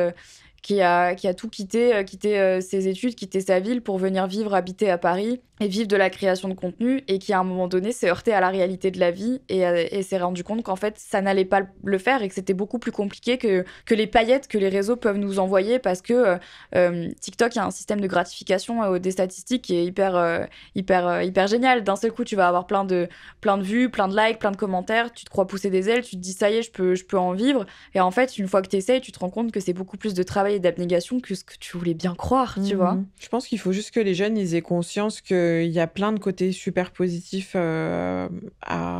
qui a tout quitté, quitté ses études, quitté sa ville pour venir vivre, habiter à Paris et vivre de la création de contenu, et qui à un moment donné s'est heurté à la réalité de la vie et s'est rendu compte qu'en fait ça n'allait pas le faire et que c'était beaucoup plus compliqué que les paillettes que les réseaux peuvent nous envoyer, parce que TikTok a un système de gratification des statistiques qui est hyper génial. D'un seul coup tu vas avoir plein de vues, plein de likes, plein de commentaires, tu te crois pousser des ailes, tu te dis ça y est, je peux en vivre, et en fait une fois que tu essayes, tu te rends compte que c'est beaucoup plus de travail et d'abnégation que ce que tu voulais bien croire, tu vois. Je pense qu'il faut juste que les jeunes ils aient conscience qu'il y a plein de côtés super positifs à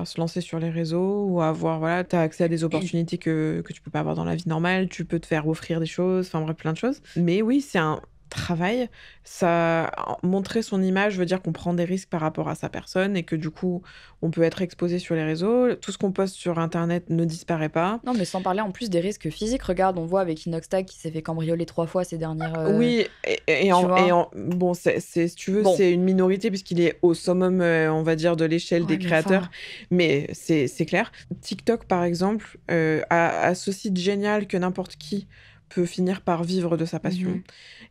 se lancer sur les réseaux, ou à avoir, voilà, t'as accès à des opportunités que tu peux pas avoir dans la vie normale, tu peux te faire offrir des choses, enfin bref, plein de choses. Mais oui, c'est un travail. Ça, montrer son image veut dire qu'on prend des risques par rapport à sa personne, et que du coup, on peut être exposé sur les réseaux. Tout ce qu'on poste sur Internet ne disparaît pas. Non, mais sans parler en plus des risques physiques. Regarde, on voit avec Inoxtag qui s'est fait cambrioler 3 fois ces dernières... Oui, bon, si tu veux, c'est une minorité puisqu'il est au summum, on va dire, de l'échelle des créateurs. Mais c'est clair. TikTok, par exemple, a ce site génial que n'importe qui peut finir par vivre de sa passion,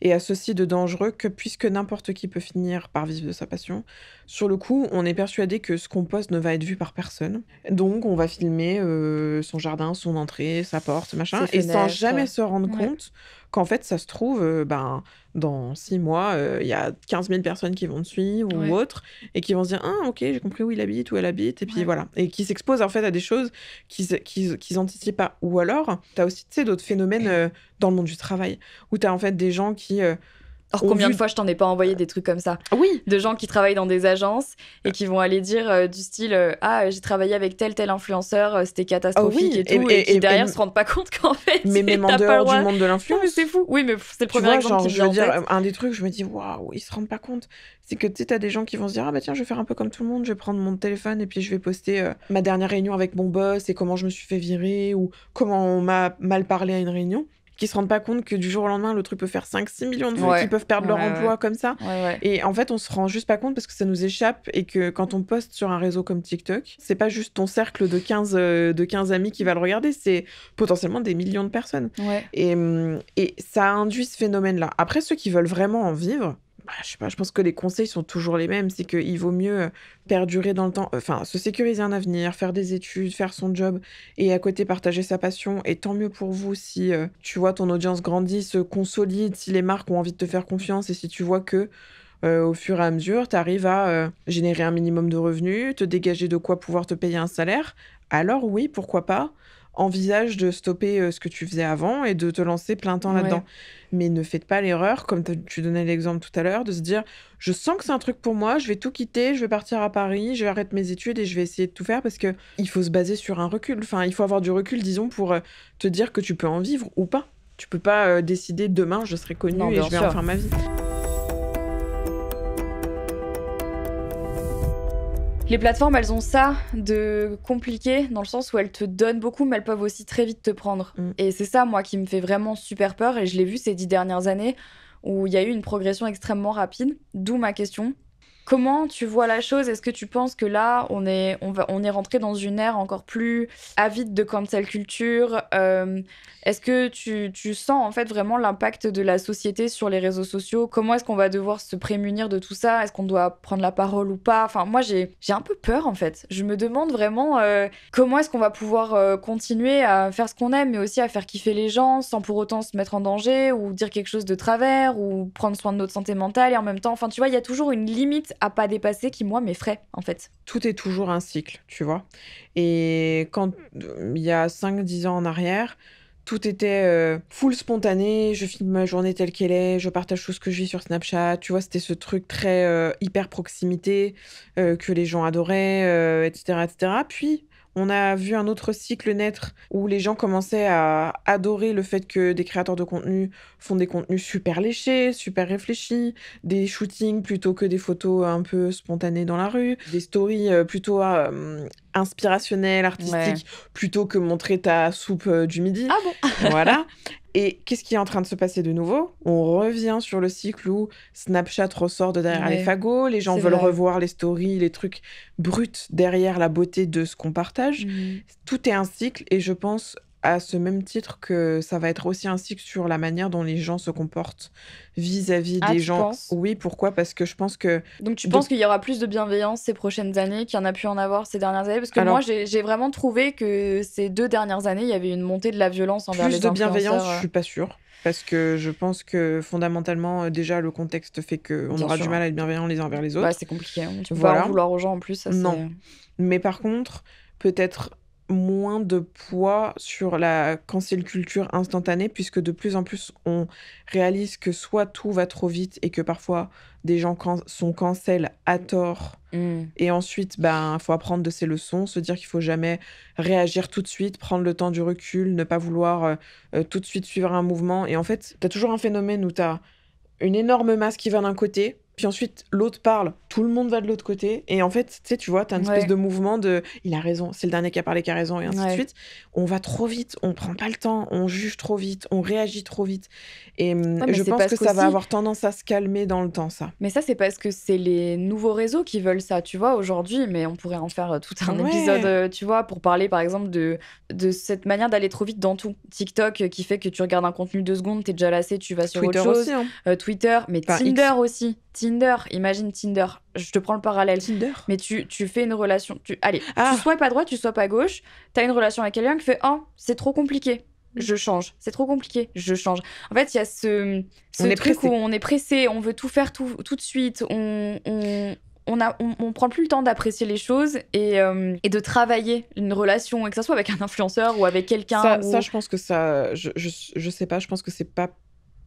et à ceci de dangereux que, puisque n'importe qui peut finir par vivre de sa passion, sur le coup, on est persuadé que ce qu'on poste ne va être vu par personne. Donc, on va filmer son jardin, son entrée, sa porte, machin, et sans jamais se rendre compte qu'en fait, ça se trouve, dans 6 mois, il y a 15 000 personnes qui vont te suivre ou autres, et qui vont se dire « Ah, ok, j'ai compris où il habite, où elle habite », et puis voilà. Et qui s'exposent en fait à des choses qu'ils anticipent pas. Ou alors, tu as aussi, tu sais, d'autres phénomènes dans le monde du travail, où tu as en fait des gens qui... Or, combien de fois je t'en ai pas envoyé des trucs comme ça? Oui. De gens qui travaillent dans des agences et qui vont aller dire du style ah, j'ai travaillé avec tel influenceur, c'était catastrophique et tout, et qui derrière se rendent pas compte qu'en fait. Mais même en dehors du monde de l'influence. Mais c'est fou. Oui, mais c'est le premier exemple qui me vient en tête. Un des trucs, je me dis waouh, ils se rendent pas compte. C'est que tu sais, t'as des gens qui vont se dire ah bah tiens, je vais faire un peu comme tout le monde, je vais prendre mon téléphone et puis je vais poster ma dernière réunion avec mon boss et comment je me suis fait virer, ou comment on m'a mal parlé à une réunion, qui se rendent pas compte que du jour au lendemain, le truc peut faire 5-6 millions de vues, qui peuvent perdre leur emploi comme ça. Et en fait, on se rend juste pas compte parce que ça nous échappe, et que quand on poste sur un réseau comme TikTok, c'est pas juste ton cercle de 15 amis qui va le regarder, c'est potentiellement des millions de personnes. Et ça induit ce phénomène-là. Après, ceux qui veulent vraiment en vivre, je sais pas, je pense que les conseils sont toujours les mêmes. C'est qu'il vaut mieux perdurer dans le temps, enfin, se sécuriser un avenir, faire des études, faire son job, et à côté partager sa passion. Et tant mieux pour vous si tu vois ton audience grandir, se consolide, si les marques ont envie de te faire confiance, et si tu vois que au fur et à mesure, tu arrives à générer un minimum de revenus, te dégager de quoi pouvoir te payer un salaire. Alors oui, pourquoi pas, envisage de stopper ce que tu faisais avant et de te lancer plein temps là-dedans. Mais ne faites pas l'erreur, comme tu donnais l'exemple tout à l'heure, de se dire « Je sens que c'est un truc pour moi, je vais tout quitter, je vais partir à Paris, je vais arrêter mes études et je vais essayer de tout faire », parce qu'il faut se baser sur un recul. Enfin, il faut avoir du recul, disons, pour te dire que tu peux en vivre ou pas. Tu peux pas décider demain, je serai connue et je vais en faire ma vie. Les plateformes, elles ont ça de compliqué, dans le sens où elles te donnent beaucoup, mais elles peuvent aussi très vite te prendre. Et c'est ça, moi, qui me fait vraiment super peur. Et je l'ai vu ces 10 dernières années, où il y a eu une progression extrêmement rapide. D'où ma question. Comment tu vois la chose? Est-ce que tu penses que là, on est rentré dans une ère encore plus avide de cancel culture? Est-ce que tu sens en fait vraiment l'impact de la société sur les réseaux sociaux? Comment est-ce qu'on va devoir se prémunir de tout ça? Est-ce qu'on doit prendre la parole ou pas? Enfin, moi, j'ai un peu peur en fait. Je me demande vraiment comment est-ce qu'on va pouvoir continuer à faire ce qu'on aime, mais aussi à faire kiffer les gens sans pour autant se mettre en danger ou dire quelque chose de travers ou prendre soin de notre santé mentale et en même temps, enfin, tu vois, il y a toujours une limite à pas dépasser qui, moi, m'effraie, en fait. Tout est toujours un cycle, tu vois? Et quand il y a 5-10 ans en arrière, tout était, full spontané, je filme ma journée telle qu'elle est, je partage tout ce que je vis sur Snapchat, tu vois? C'était ce truc très, hyper proximité, que les gens adoraient, et cetera et cetera. Puis, on a vu un autre cycle naître où les gens commençaient à adorer le fait que des créateurs de contenu font des contenus super léchés, super réfléchis, des shootings plutôt que des photos un peu spontanées dans la rue, des stories, plutôt, inspirationnelles, Ouais. artistiques, plutôt que montrer ta soupe, du midi. Ah bon? Voilà. Et qu'est-ce qui est en train de se passer de nouveau? On revient sur le cycle où Snapchat ressort de derrière les Ouais, fagots, les gens c'est veulent vrai. revoir les stories, les trucs bruts derrière la beauté de ce qu'on partage. Mhm. Tout est un cycle et je pense à ce même titre que ça va être aussi un cycle sur la manière dont les gens se comportent vis-à-vis Ah, des tu gens. penses? Oui, pourquoi? Parce que je pense que Donc, tu de penses qu'il y aura plus de bienveillance ces prochaines années qu'il y en a pu en avoir ces dernières années? Parce que moi, alors j'ai vraiment trouvé que ces 2 dernières années, il y avait une montée de la violence envers plus les de bienveillance, influenceurs, je suis pas sûre. Parce que je pense que fondamentalement, déjà le contexte fait qu'on bien aura sûr, du hein. mal à être bienveillants les uns envers les Bah, autres. c'est compliqué, hein. Tu peux pas en Voilà. vouloir aux gens en plus, ça Non. c'est Mais par contre, peut-être moins de poids sur la cancel culture instantanée, puisque de plus en plus, on réalise que soit tout va trop vite et que parfois des gens sont cancel à tort. mmh. Et ensuite, ben, faut apprendre de ses leçons, se dire qu'il faut jamais réagir tout de suite, prendre le temps du recul, ne pas vouloir tout de suite suivre un mouvement. Et en fait, tu as toujours un phénomène où tu as une énorme masse qui va d'un côté, puis ensuite l'autre parle, tout le monde va de l'autre côté. Et en fait, tu sais, tu vois, tu as une espèce Ouais, de mouvement de il a raison, c'est le dernier qui a parlé qui a raison, et ainsi de ouais. suite. On va trop vite, on prend pas le temps, on juge trop vite, on réagit trop vite. Et Ouais, mais je c'est pense parce que ça va qu'aussi avoir tendance à se calmer dans le temps, ça. mais ça, c'est parce que c'est les nouveaux réseaux qui veulent ça, tu vois, aujourd'hui, mais on pourrait en faire, tout un épisode, Ouais, tu vois, pour parler, par exemple, de cette manière d'aller trop vite dans tout. TikTok, qui fait que tu regardes un contenu 2 secondes, tu es déjà lassé, tu vas sur autre Twitter aussi, chose. hein. Twitter, mais Enfin, Tinder X. aussi. Tinder, imagine Tinder. Je te prends le parallèle. Tinder. Mais tu fais une relation allez, tu Ah, swipes à droite, tu swipes à gauche, tu as une relation avec quelqu'un qui fait: «Oh, c'est trop compliqué, je change. C'est trop compliqué, je change». En fait, il y a ce on est truc où pressé. on est pressé, on veut tout faire tout de suite, on prend plus le temps d'apprécier les choses et de travailler une relation et que ça soit avec un influenceur ou avec quelqu'un Ça, ou je pense que ça, je sais pas, je pense que c'est pas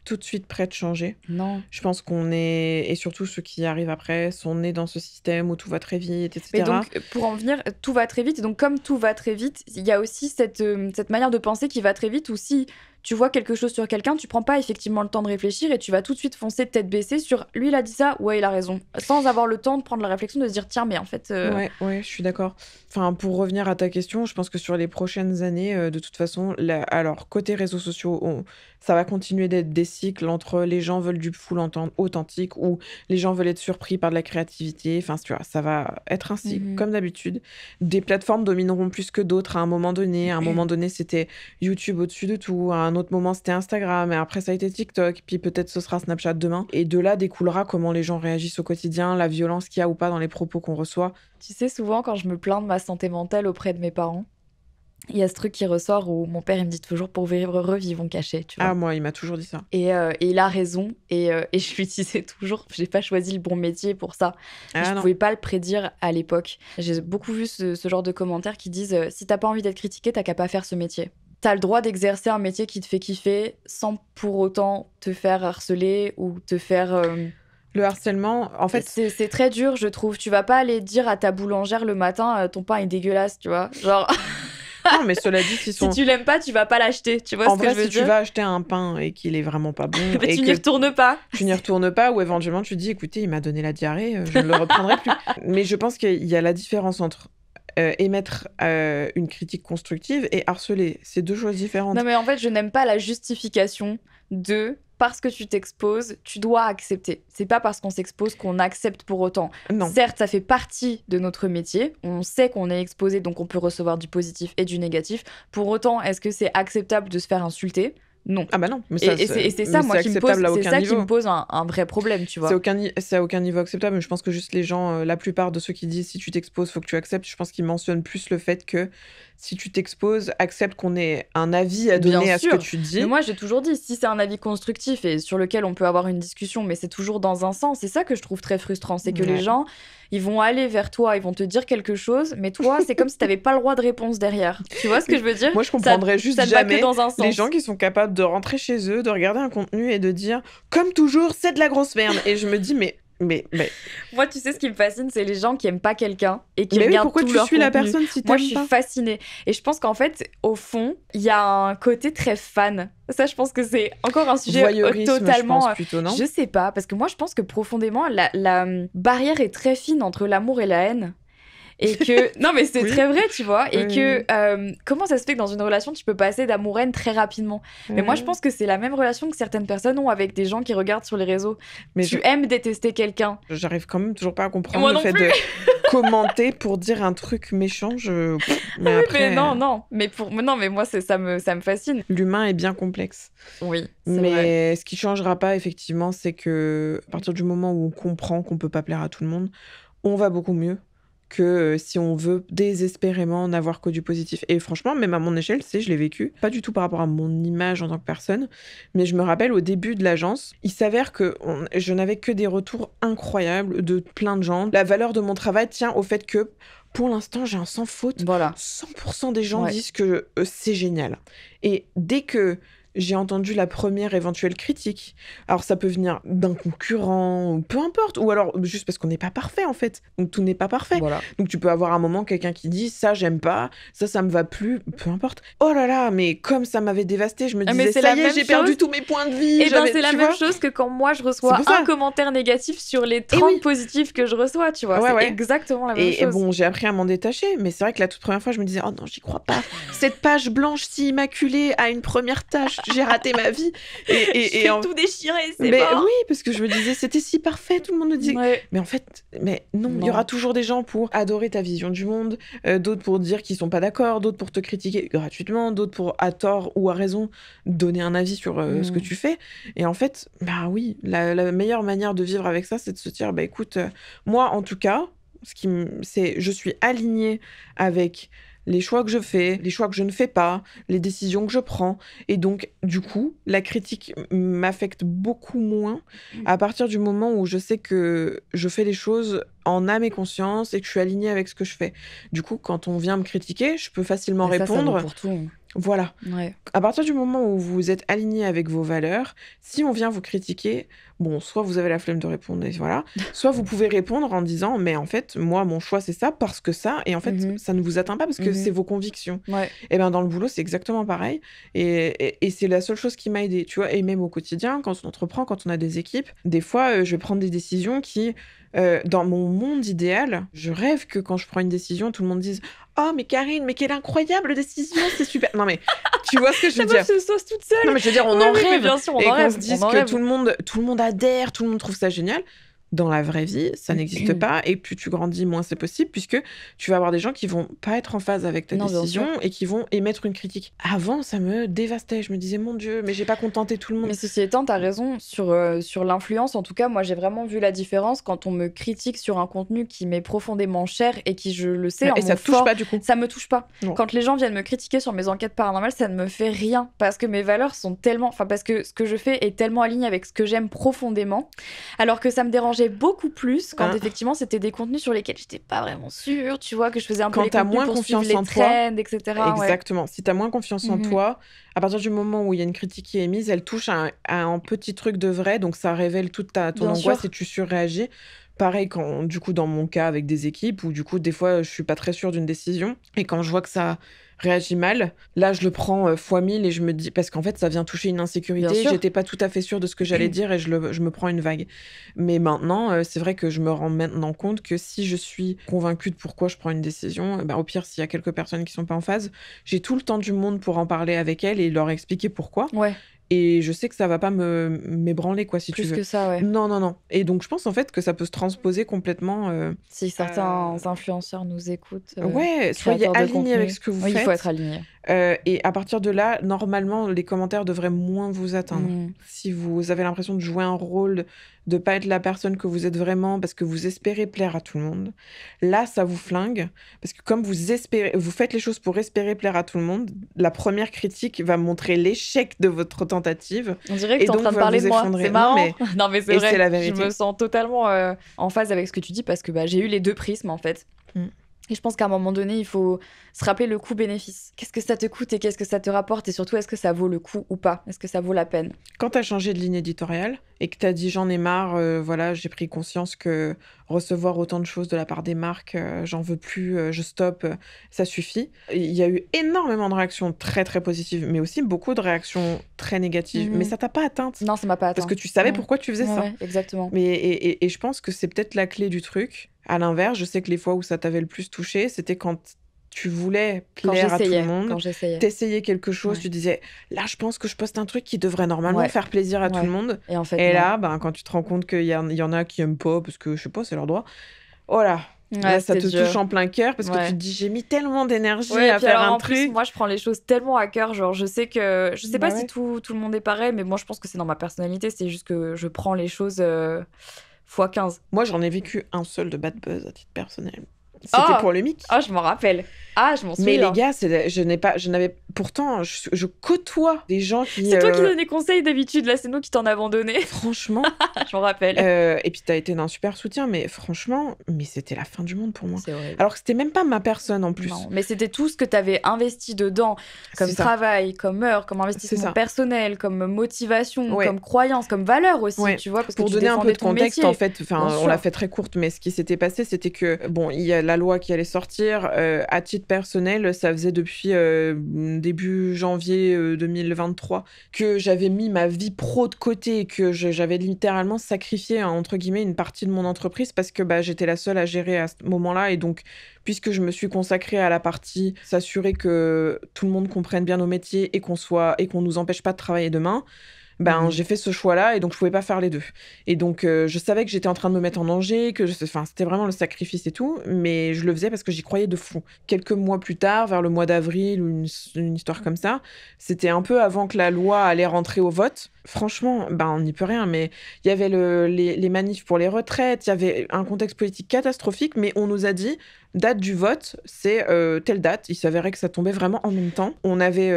tout de suite prêt de changer. non. Je pense qu'on est et surtout ceux qui arrivent après sont nés dans ce système où tout va très vite, et Mais cetera. donc, pour en venir, tout va très vite. Et donc, comme tout va très vite, il y a aussi cette manière de penser qui va très vite où si tu vois quelque chose sur quelqu'un, tu prends pas effectivement le temps de réfléchir et tu vas tout de suite foncer tête baissée sur lui, il a dit ça, ouais, il a raison. Sans avoir le temps de prendre la réflexion de se dire, tiens, mais en fait. Ouais, ouais, je suis d'accord. Enfin, pour revenir à ta question, je pense que sur les prochaines années, de toute façon, alors côté réseaux sociaux, ça va continuer d'être des cycles entre les gens veulent du full authentique ou les gens veulent être surpris par de la créativité. Enfin, tu vois, ça va être un cycle, Mhm. comme d'habitude. Des plateformes domineront plus que d'autres à un moment donné. À un moment donné, c'était YouTube au-dessus de tout. À un autre moment, c'était Instagram. Et après, ça a été TikTok. Puis peut-être ce sera Snapchat demain. Et de là découlera comment les gens réagissent au quotidien, la violence qu'il y a ou pas dans les propos qu'on reçoit. Tu sais, souvent, quand je me plains de ma santé mentale auprès de mes parents, il y a ce truc qui ressort où mon père, il me dit toujours pour vivre heureux, vivons cachés, tu Ah, vois. moi, il m'a toujours dit ça. Et il a raison. Et je lui disais toujours, j'ai pas choisi le bon métier pour ça. Et je Ah non. pouvais pas le prédire à l'époque. J'ai beaucoup vu ce genre de commentaires qui disent si t'as pas envie d'être critiqué, t'as qu'à pas faire ce métier. T'as le droit d'exercer un métier qui te fait kiffer sans pour autant te faire harceler ou te faire. Le harcèlement, en fait, C'est très dur, je trouve. Tu vas pas aller dire à ta boulangère le matin ton pain est dégueulasse, tu vois. Genre, non, mais cela dit, si tu l'aimes pas, tu vas pas l'acheter. Tu vois en ce que vrai, je veux si tu dire? vas acheter un pain et qu'il est vraiment pas bon Mais et tu que n'y retournes pas. tu n'y retournes pas ou éventuellement tu te dis, écoutez, il m'a donné la diarrhée, je ne le reprendrai plus. Mais je pense qu'il y a la différence entre émettre une critique constructive et harceler. C'est deux choses différentes. Non, mais en fait, je n'aime pas la justification de parce que tu t'exposes, tu dois accepter. C'est pas parce qu'on s'expose qu'on accepte pour autant. Non. Certes, ça fait partie de notre métier. On sait qu'on est exposé, donc on peut recevoir du positif et du négatif. Pour autant, est-ce que c'est acceptable de se faire insulter ? Non. Ah bah non, mais Et c'est ça, moi, qui me pose un vrai problème, tu vois. C'est à aucun niveau acceptable, mais je pense que juste les gens, la plupart de ceux qui disent si tu t'exposes, faut que tu acceptes, je pense qu'ils mentionnent plus le fait que si tu t'exposes, accepte qu'on ait un avis à donner à ce que tu dis. Mais moi, j'ai toujours dit, si c'est un avis constructif et sur lequel on peut avoir une discussion, mais c'est toujours dans un sens, c'est ça que je trouve très frustrant, c'est que les gens, ils vont aller vers toi, ils vont te dire quelque chose, mais toi, c'est comme si t'avais pas le droit de réponse derrière. Tu vois ce que je veux dire ? Moi, je comprendrais juste jamais dans un sens. Les gens qui sont capables de rentrer chez eux, de regarder un contenu et de dire « Comme toujours, c'est de la grosse merde !» Et je me dis « Mais... Moi, tu sais, ce qui me fascine, c'est les gens qui aiment pas quelqu'un et qui mais regardent pourquoi tout tu leur suis la contenu. personne si t'aimes Moi, je suis pas fascinée. Et je pense qu'en fait, au fond, il y a un côté très fan. Ça, je pense que c'est encore un sujet totalement... je pense plutôt, non ? Je sais pas, parce que moi, je pense que profondément, la barrière est très fine entre l'amour et la haine. Et que... Non, mais c'est très vrai, tu vois. Et que comment ça se fait que dans une relation, tu peux passer d'amour-haine très rapidement ? Mais moi, je pense que c'est la même relation que certaines personnes ont avec des gens qui regardent sur les réseaux. Mais tu aimes détester quelqu'un. J'arrive quand même toujours pas à comprendre le fait de commenter pour dire un truc méchant. Mais après... Mais non. Mais moi, ça me fascine. L'humain est bien complexe. Oui, c'est mais vrai. Ce qui changera pas, effectivement, c'est que à partir du moment où on comprend qu'on peut pas plaire à tout le monde, on va beaucoup mieux que si on veut désespérément n'avoir que du positif. Et franchement, même à mon échelle, je l'ai vécu. Pas du tout par rapport à mon image en tant que personne, mais je me rappelle au début de l'agence, il s'avère que je n'avais que des retours incroyables de plein de gens. La valeur de mon travail tient au fait que pour l'instant, j'ai un sans faute. Voilà. 100% des gens disent que c'est génial. Et dès que j'ai entendu la première éventuelle critique. Alors, ça peut venir d'un concurrent, ou peu importe. Ou alors, juste parce qu'on n'est pas parfait, en fait. Donc, tout n'est pas parfait. Voilà. Donc, tu peux avoir un moment quelqu'un qui dit « ça, j'aime pas. Ça me va plus. » Peu importe. Oh là là, mais comme ça m'avait dévasté, je me disais « ça y est, j'ai perdu tous mes points de vie. » Et c'est la même chose que quand moi, je reçois un commentaire négatif sur les 30 positifs que je reçois, tu vois. C'est exactement la même chose. Et bon, j'ai appris à m'en détacher. Mais c'est vrai que la toute première fois, je me disais « oh non, j'y crois pas. Cette page blanche si immaculée a une première tâche. J'ai raté ma vie. » Et tout déchiré, c'est mort. Oui, parce que je me disais, c'était si parfait, tout le monde me disait. Mais en fait, non, il y aura toujours des gens pour adorer ta vision du monde, d'autres pour dire qu'ils sont pas d'accord, d'autres pour te critiquer gratuitement, d'autres pour, à tort ou à raison, donner un avis sur ce que tu fais. Et en fait, bah oui, la meilleure manière de vivre avec ça, c'est de se dire, bah écoute, moi, en tout cas, je suis alignée avec les choix que je fais, les choix que je ne fais pas, les décisions que je prends. Et donc, du coup, la critique m'affecte beaucoup moins à partir du moment où je sais que je fais les choses en âme et conscience et que je suis alignée avec ce que je fais. Du coup, quand on vient me critiquer, je peux facilement répondre. Ça vaut pour tout. Voilà. À partir du moment où vous êtes aligné avec vos valeurs, si on vient vous critiquer, bon, soit vous avez la flemme de répondre et voilà, soit vous pouvez répondre en disant mais en fait, moi, mon choix, c'est ça parce que ça, et en fait, ça ne vous atteint pas parce que c'est vos convictions. Et bien, dans le boulot, c'est exactement pareil. Et c'est la seule chose qui m'a aidée, tu vois. Et même au quotidien, quand on entreprend, quand on a des équipes, des fois, je vais prendre des décisions qui... dans mon monde idéal, je rêve que quand je prends une décision, tout le monde dise « Oh, mais Karine, mais quelle incroyable décision, c'est super !» Non, mais tu vois ce que je veux dire. Ça se sauce toute seule. Non, mais je veux dire, on en rêve. Bien sûr, on et en qu'on rêve. se dise que tout le monde adhère, tout le monde trouve ça génial. Dans la vraie vie, ça n'existe pas. Et plus tu grandis, moins c'est possible, puisque tu vas avoir des gens qui vont pas être en phase avec ta décision et qui vont émettre une critique. Avant, ça me dévastait. Je me disais, mon Dieu, mais j'ai pas contenté tout le monde. Mais ceci étant, t'as raison sur l'influence. En tout cas, moi, j'ai vraiment vu la différence quand on me critique sur un contenu qui m'est profondément cher et qui, je le sais, et ça te touche pas, du coup. Ça me touche pas. Non. Quand les gens viennent me critiquer sur mes enquêtes paranormales, ça ne me fait rien. Parce que mes valeurs sont tellement... Enfin, parce que ce que je fais est tellement aligné avec ce que j'aime profondément. Alors que ça me dérangeait beaucoup plus quand effectivement c'était des contenus sur lesquels j'étais pas vraiment sûre, tu vois, que je faisais un peu les contenus pour suivre les trends, etc. Exactement. Si t'as moins confiance en toi, à partir du moment où il y a une critique qui est émise, elle touche à un petit truc de vrai, donc ça révèle toute ton angoisse et tu surréagis. Pareil, du coup, dans mon cas, avec des équipes, où du coup, des fois, je suis pas très sûre d'une décision. Et quand je vois que ça réagit mal, là, je le prends fois 1000 et je me dis... Parce qu'en fait, ça vient toucher une insécurité. J'étais pas tout à fait sûre de ce que j'allais dire et je me prends une vague. Mais maintenant, c'est vrai que je me rends maintenant compte que si je suis convaincue de pourquoi je prends une décision, au pire, s'il y a quelques personnes qui sont pas en phase, j'ai tout le temps du monde pour en parler avec elles et leur expliquer pourquoi. Et je sais que ça va pas m'ébranler, quoi, si tu Plus veux. que ça, ouais. Non, non, non. Et donc, je pense en fait que ça peut se transposer complètement. Si certains influenceurs nous écoutent, Ouais, soyez créateurs de alignés avec contenu. ce que vous Oui, il faut être faites. aligné. Et à partir de là, normalement, les commentaires devraient moins vous atteindre. Mm. Si vous avez l'impression de jouer un rôle, de pas être la personne que vous êtes vraiment parce que vous espérez plaire à tout le monde, là, ça vous flingue. Parce que comme vous faites les choses pour espérer plaire à tout le monde, la première critique va montrer l'échec de votre tentative. On dirait que Et tu es en donc train de va parler vous de moi. effondrer. C'est Non, marrant. mais Non, mais c'est et vrai. c'est la Je vérité. me sens totalement en phase avec ce que tu dis parce que j'ai eu les deux prismes, en fait. Mm. Et je pense qu'à un moment donné, il faut se rappeler le coût-bénéfice. Qu'est-ce que ça te coûte et qu'est-ce que ça te rapporte? Et surtout, est-ce que ça vaut le coup ou pas? Est-ce que ça vaut la peine? Quand tu as changé de ligne éditoriale et que tu as dit j'en ai marre, voilà, j'ai pris conscience que recevoir autant de choses de la part des marques, j'en veux plus, je stoppe, ça suffit. Il y a eu énormément de réactions très très positives, mais aussi beaucoup de réactions très négatives. Mais ça t'a pas atteinte. Non, ça m'a pas atteint. Parce que tu savais Mm. pourquoi tu faisais ça. Ouais, exactement. Mais, et je pense que c'est peut-être la clé du truc. À l'inverse, je sais que les fois où ça t'avait le plus touché, c'était quand tu voulais Quand plaire à tout le j'essayais. monde, Quand j'essayais. t'essayais quelque chose, Ouais. tu disais là, je pense que je poste un truc qui devrait normalement Ouais. faire plaisir à tout Ouais. le monde. Et en fait, Et non. là, ben, quand tu te rends compte qu'il y en a qui aiment pas, parce que je sais pas, c'est leur droit, oh là, Ouais, là, ça c'était te dur. touche en plein cœur parce que Ouais. tu te dis j'ai mis tellement d'énergie Ouais, et à puis faire alors, un en plus, truc. moi, je prends les choses tellement à cœur. Genre, je sais que. Je sais pas Bah si ouais. tout le monde est pareil, mais moi, je pense que c'est dans ma personnalité. C'est juste que je prends les choses fois 15. Moi, j'en ai vécu un seul de bad buzz à titre personnel. C'était Oh pour le Mickey. Ah, je m'en rappelle. Ah, je m'en Mais souviens. les gars, je n'avais pourtant, je côtoie des gens qui. C'est toi qui donnes les conseils d'habitude. Là, c'est nous qui t'en avons donné. Franchement. Je m'en rappelle. Et puis t'as été d'un super soutien, mais franchement, mais c'était la fin du monde pour moi. C'est horrible. Alors que c'était même pas ma personne en plus. Non, mais c'était tout ce que tu avais investi dedans, comme C'est ça. travail, comme heure, comme C'est investissement ça. personnel, comme motivation, Ouais. comme croyance, comme valeur aussi, Ouais. tu vois, parce Pour que tu donner un peu défendais de ton contexte, métier. en fait, Bien on sûr. l'a fait très courte, mais ce qui s'était passé, c'était que, bon, il y a la loi qui allait sortir. À titre personnel, ça faisait depuis début janvier 2023 que j'avais mis ma vie pro de côté et que j'avais littéralement sacrifié, entre guillemets, une partie de mon entreprise parce que j'étais la seule à gérer à ce moment-là. Et donc, puisque je me suis consacrée à la partie s'assurer que tout le monde comprenne bien nos métiers et qu'on nous empêche pas de travailler demain, j'ai fait ce choix-là et donc je pouvais pas faire les deux. Et donc je savais que j'étais en train de me mettre en danger, c'était vraiment le sacrifice et tout, mais je le faisais parce que j'y croyais de fou. Quelques mois plus tard, vers le mois d'avril ou une histoire comme ça, c'était un peu avant que la loi allait rentrer au vote. Franchement, on n'y peut rien, mais il y avait les manifs pour les retraites, il y avait un contexte politique catastrophique, mais on nous a dit date du vote, c'est telle date. Il s'avérait que ça tombait vraiment en même temps. On avait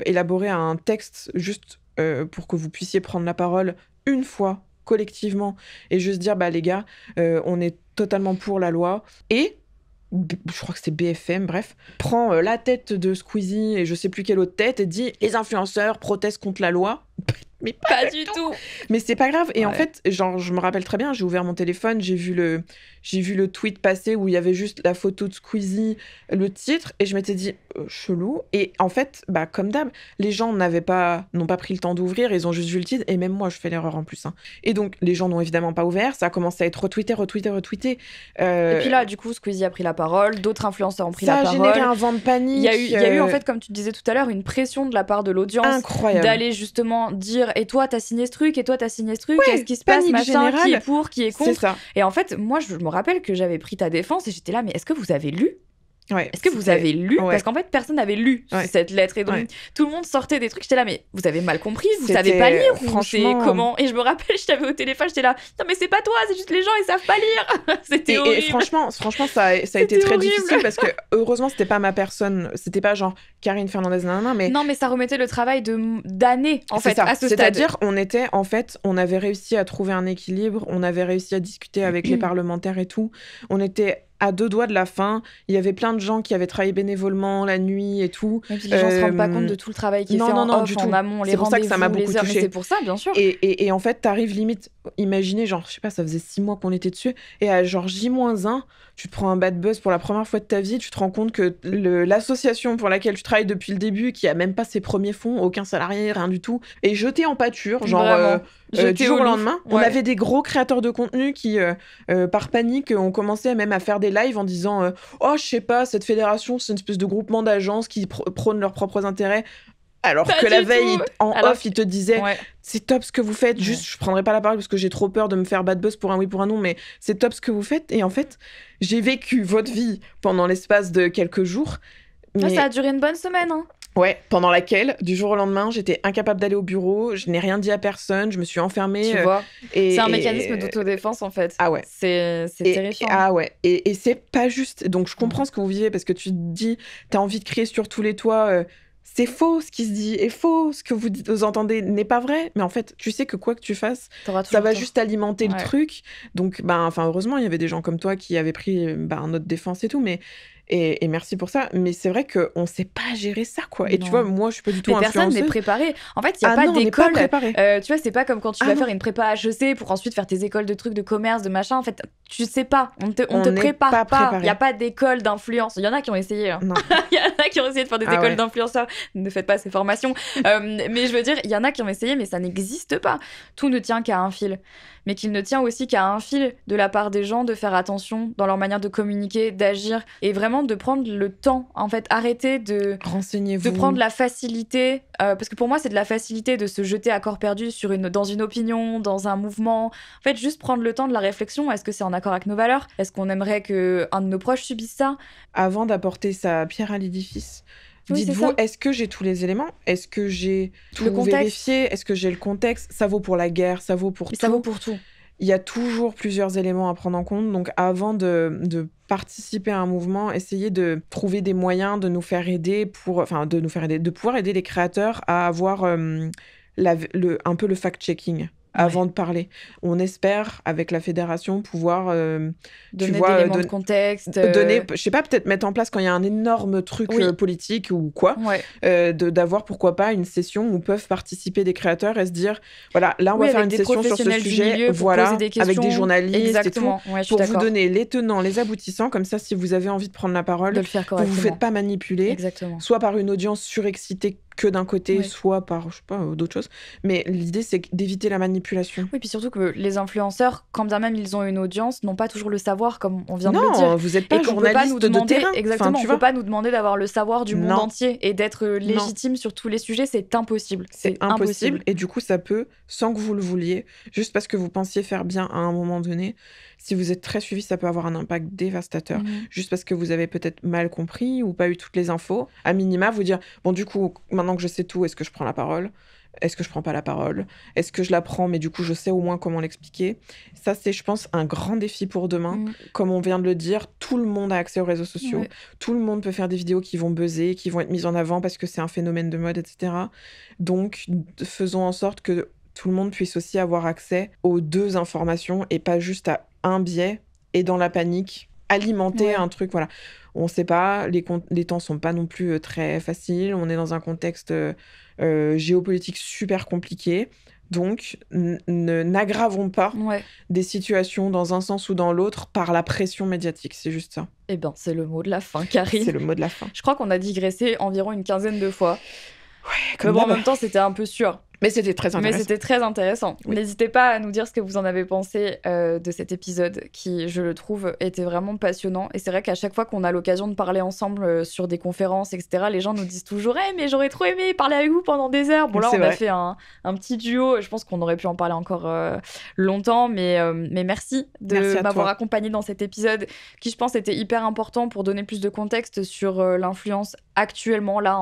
élaboré un texte juste pour que vous puissiez prendre la parole une fois collectivement et juste dire les gars, on est totalement pour la loi. Et je crois que c'était BFM, bref, prend la tête de Squeezie et je sais plus quelle autre tête et dit les influenceurs protestent contre la loi. Mais Pas du tout. Mais c'est pas grave. Et en Ouais. fait, genre, je me rappelle très bien, j'ai ouvert mon téléphone, j'ai vu le tweet passer où il y avait juste la photo de Squeezie, le titre, et je m'étais dit, chelou. Et en fait, comme d'hab, les gens n'ont pas pris le temps d'ouvrir, ils ont juste vu le titre, et même moi, je fais l'erreur en plus. Hein. Et donc, les gens n'ont évidemment pas ouvert, ça a commencé à être retweeté. Et puis là, du coup, Squeezie a pris la parole, d'autres influenceurs ont pris ça la a parole. généré un vent de panique. Il y a eu, en fait, comme tu disais tout à l'heure, une pression de la part de l'audience incroyable. d'aller justement dire et toi, t'as signé ce truc, et toi, t'as signé ce truc, Ouais, qu'est-ce qui se passe, panique machin, générale. qui est pour, qui est C'est contre. ça. Et en fait, moi, je me rappelle que j'avais pris ta défense et j'étais là, mais est-ce que vous avez lu? Ouais, Est-ce que vous avez lu? Ouais. Parce qu'en fait, personne n'avait lu Ouais. cette lettre. Et donc, Ouais. tout le monde sortait des trucs. J'étais là, mais vous avez mal compris, vous C'était- savez pas lire ou c'est franchement- comment? Et je me rappelle, je t'avais au téléphone, j'étais là, non, mais c'est pas toi, c'est juste les gens, ils savent pas lire. C'était horrible. Et franchement, ça a été C'était très horrible. difficile parce que heureusement, c'était pas ma personne, c'était pas genre Karine Fernandez, nanana, mais Non, mais ça remettait le travail d'années, en c'est fait, ça. à ce stade. C'est-à-dire, on avait réussi à trouver un équilibre, on avait réussi à discuter avec les parlementaires et tout. On était à 2 doigts de la fin. Il y avait plein de gens qui avaient travaillé bénévolement la nuit et tout. Et puis les gens se rendent pas compte de tout le travail qui est non, fait non, en non, off, du en tout. amont, les C'est pour ça que rendez-vous, ça m'a beaucoup les heures. Mais touchée. c'est pour ça, bien sûr. Et en fait, t'arrives limite, imaginez, genre, je sais pas, ça faisait 6 mois qu'on était dessus, et à genre J-1, tu te prends un bad buzz pour la première fois de ta vie, tu te rends compte que l'association pour laquelle tu travailles depuis le début, qui a même pas ses premiers fonds, aucun salarié, rien du tout, est jetée en pâture, genre Vraiment. Jeté du jour au au loup. lendemain. On Ouais. avait des gros créateurs de contenu qui, par panique, ont commencé même à faire des lives en disant oh, je sais pas, cette fédération, c'est une espèce de groupement d'agences qui prônent leurs propres intérêts. Alors Pas que la du veille, tout. en Alors off, il te disait Ouais. c'est top ce que vous faites. Ouais. Juste, je prendrai pas la parole parce que j'ai trop peur de me faire bad buzz pour un oui, pour un non, mais c'est top ce que vous faites. Et en fait, j'ai vécu votre vie pendant l'espace de quelques jours. Ah, Mais ça a duré une bonne semaine, hein. ouais, pendant laquelle, du jour au lendemain, j'étais incapable d'aller au bureau, je n'ai rien dit à personne, je me suis enfermée. Tu vois, et, c'est un et- mécanisme d'autodéfense en fait. Ah ouais. C'est Et, terrifiant. ah ouais, et c'est pas juste. Donc je comprends ce que vous vivez parce que tu te dis, t'as envie de crier sur tous les toits, c'est faux ce qui se dit, et faux ce que vous entendez n'est pas vrai. Mais en fait, tu sais que quoi que tu fasses, T'auras ça toujours va tort. juste alimenter le Ouais. truc. Donc, heureusement, il y avait des gens comme toi qui avaient pris notre défense et tout, et merci pour ça. Mais c'est vrai qu'on sait pas gérer ça, quoi. Et tu Non. vois, moi, je suis pas du tout Mais personne n'est influenceuse. préparé. En fait, il n'y a Ah pas non, on n'est pas d'école. préparé. Tu vois, c'est pas comme quand tu Ah vas non. faire une prépa HEC pour ensuite faire tes écoles de trucs de commerce, de machin. En fait, tu sais pas. On te On n'est prépare pas pas. préparé. Il n'y a pas d'école d'influence. Il y en a qui ont essayé. Hein. Non. Il y en a qui ont essayé de faire des Ah écoles ouais. d'influenceurs. Ne faites pas ces formations. Mais je veux dire, il y en a qui ont essayé, mais ça n'existe pas. Tout ne tient qu'à un fil. Mais qu'il ne tient aussi qu'à un fil de la part des gens de faire attention dans leur manière de communiquer, d'agir et vraiment de prendre le temps. En fait, arrêter de Renseignez-vous. prendre la facilité, parce que pour moi c'est de la facilité de se jeter à corps perdu dans une opinion, dans un mouvement. En fait, juste prendre le temps de la réflexion. Est-ce que c'est en accord avec nos valeurs? Est-ce qu'on aimerait qu'un de nos proches subisse ça? Avant d'apporter sa pierre à l'édifice, Oui, c'est dites-vous, ça. est-ce que j'ai tous les éléments? Est-ce que j'ai tout contexte. vérifié? Est-ce que j'ai le contexte? Ça vaut pour la guerre, ça vaut pour Mais tout. ça vaut pour tout. Il y a toujours plusieurs éléments à prendre en compte. Donc, avant de participer à un mouvement, essayez de trouver des moyens de nous faire aider de pouvoir aider les créateurs à avoir un peu le fact-checking avant de parler. On espère, avec la fédération, pouvoir Donner des éléments de contexte. donner, je sais pas, peut-être mettre en place quand il y a un énorme truc politique ou quoi, d'avoir pourquoi pas une session où peuvent participer des créateurs et se dire, voilà, là on va faire une session sur ce sujet, voilà, avec des journalistes Exactement. et tout, Ouais, je suis pour vous d'accord. donner les tenants, les aboutissants, comme ça si vous avez envie de prendre la parole, De le faire vous correctement. vous faites pas manipuler, Exactement. soit par une audience surexcitée que d'un côté, soit par, je sais pas, d'autres choses. Mais l'idée, c'est d'éviter la manipulation. Oui, puis surtout que les influenceurs, quand bien même ils ont une audience, n'ont pas toujours le savoir, comme on vient de le Non, dire. vous n'êtes pas Et qu'on peut pas journaliste nous de demander, terrain. exactement, Enfin, on tu peut vois. pas nous demander d'avoir le savoir du monde Non. entier et d'être légitime sur tous les sujets, c'est impossible. C'est impossible. Et du coup, ça peut, sans que vous le vouliez, juste parce que vous pensiez faire bien à un moment donné, si vous êtes très suivi, ça peut avoir un impact dévastateur. Juste parce que vous avez peut-être mal compris ou pas eu toutes les infos. À minima, vous dire, bon, du coup, maintenant que je sais tout, est-ce que je prends la parole ? Est-ce que je prends pas la parole? Est-ce que je la prends, mais du coup, je sais au moins comment l'expliquer? Ça, c'est, je pense, un grand défi pour demain. Comme on vient de le dire, tout le monde a accès aux réseaux sociaux. Ouais. Tout le monde peut faire des vidéos qui vont buzzer, qui vont être mises en avant parce que c'est un phénomène de mode, etc. Donc, faisons en sorte que tout le monde puisse aussi avoir accès aux deux informations et pas juste à un biais et dans la panique, alimenter un truc, voilà. On sait pas, les temps sont pas non plus très faciles. On est dans un contexte géopolitique super compliqué. Donc, n'aggravons pas des situations dans un sens ou dans l'autre par la pression médiatique. C'est juste ça. Eh ben, c'est le mot de la fin, Karine. C'est le mot de la fin. Je crois qu'on a digressé environ une quinzaine de fois. Ouais, Mais bon, en même temps, c'était un peu sûr. Mais c'était très intéressant. Oui. N'hésitez pas à nous dire ce que vous en avez pensé de cet épisode qui, je le trouve, était vraiment passionnant. Et c'est vrai qu'à chaque fois qu'on a l'occasion de parler ensemble sur des conférences, etc., les gens nous disent toujours « mais j'aurais trop aimé parler avec vous pendant des heures !» Bon, là, on a fait un petit duo. Je pense qu'on aurait pu en parler encore longtemps. Mais merci de m'avoir accompagné dans cet épisode qui, je pense, était hyper important pour donner plus de contexte sur l'influence actuellement, là,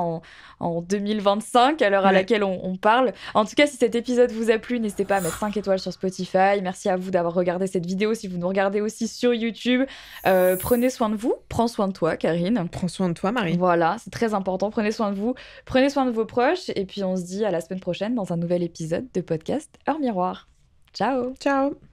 en 2025, à l'heure à laquelle on parle. En tout cas, si cet épisode vous a plu, n'hésitez pas à mettre 5 étoiles sur Spotify. Merci à vous d'avoir regardé cette vidéo. Si vous nous regardez aussi sur YouTube, prenez soin de vous. Prends soin de toi, Karine. Prends soin de toi, Marie. Voilà, c'est très important. Prenez soin de vous. Prenez soin de vos proches. Et puis, on se dit à la semaine prochaine dans un nouvel épisode de podcast Hors Miroir. Ciao. Ciao.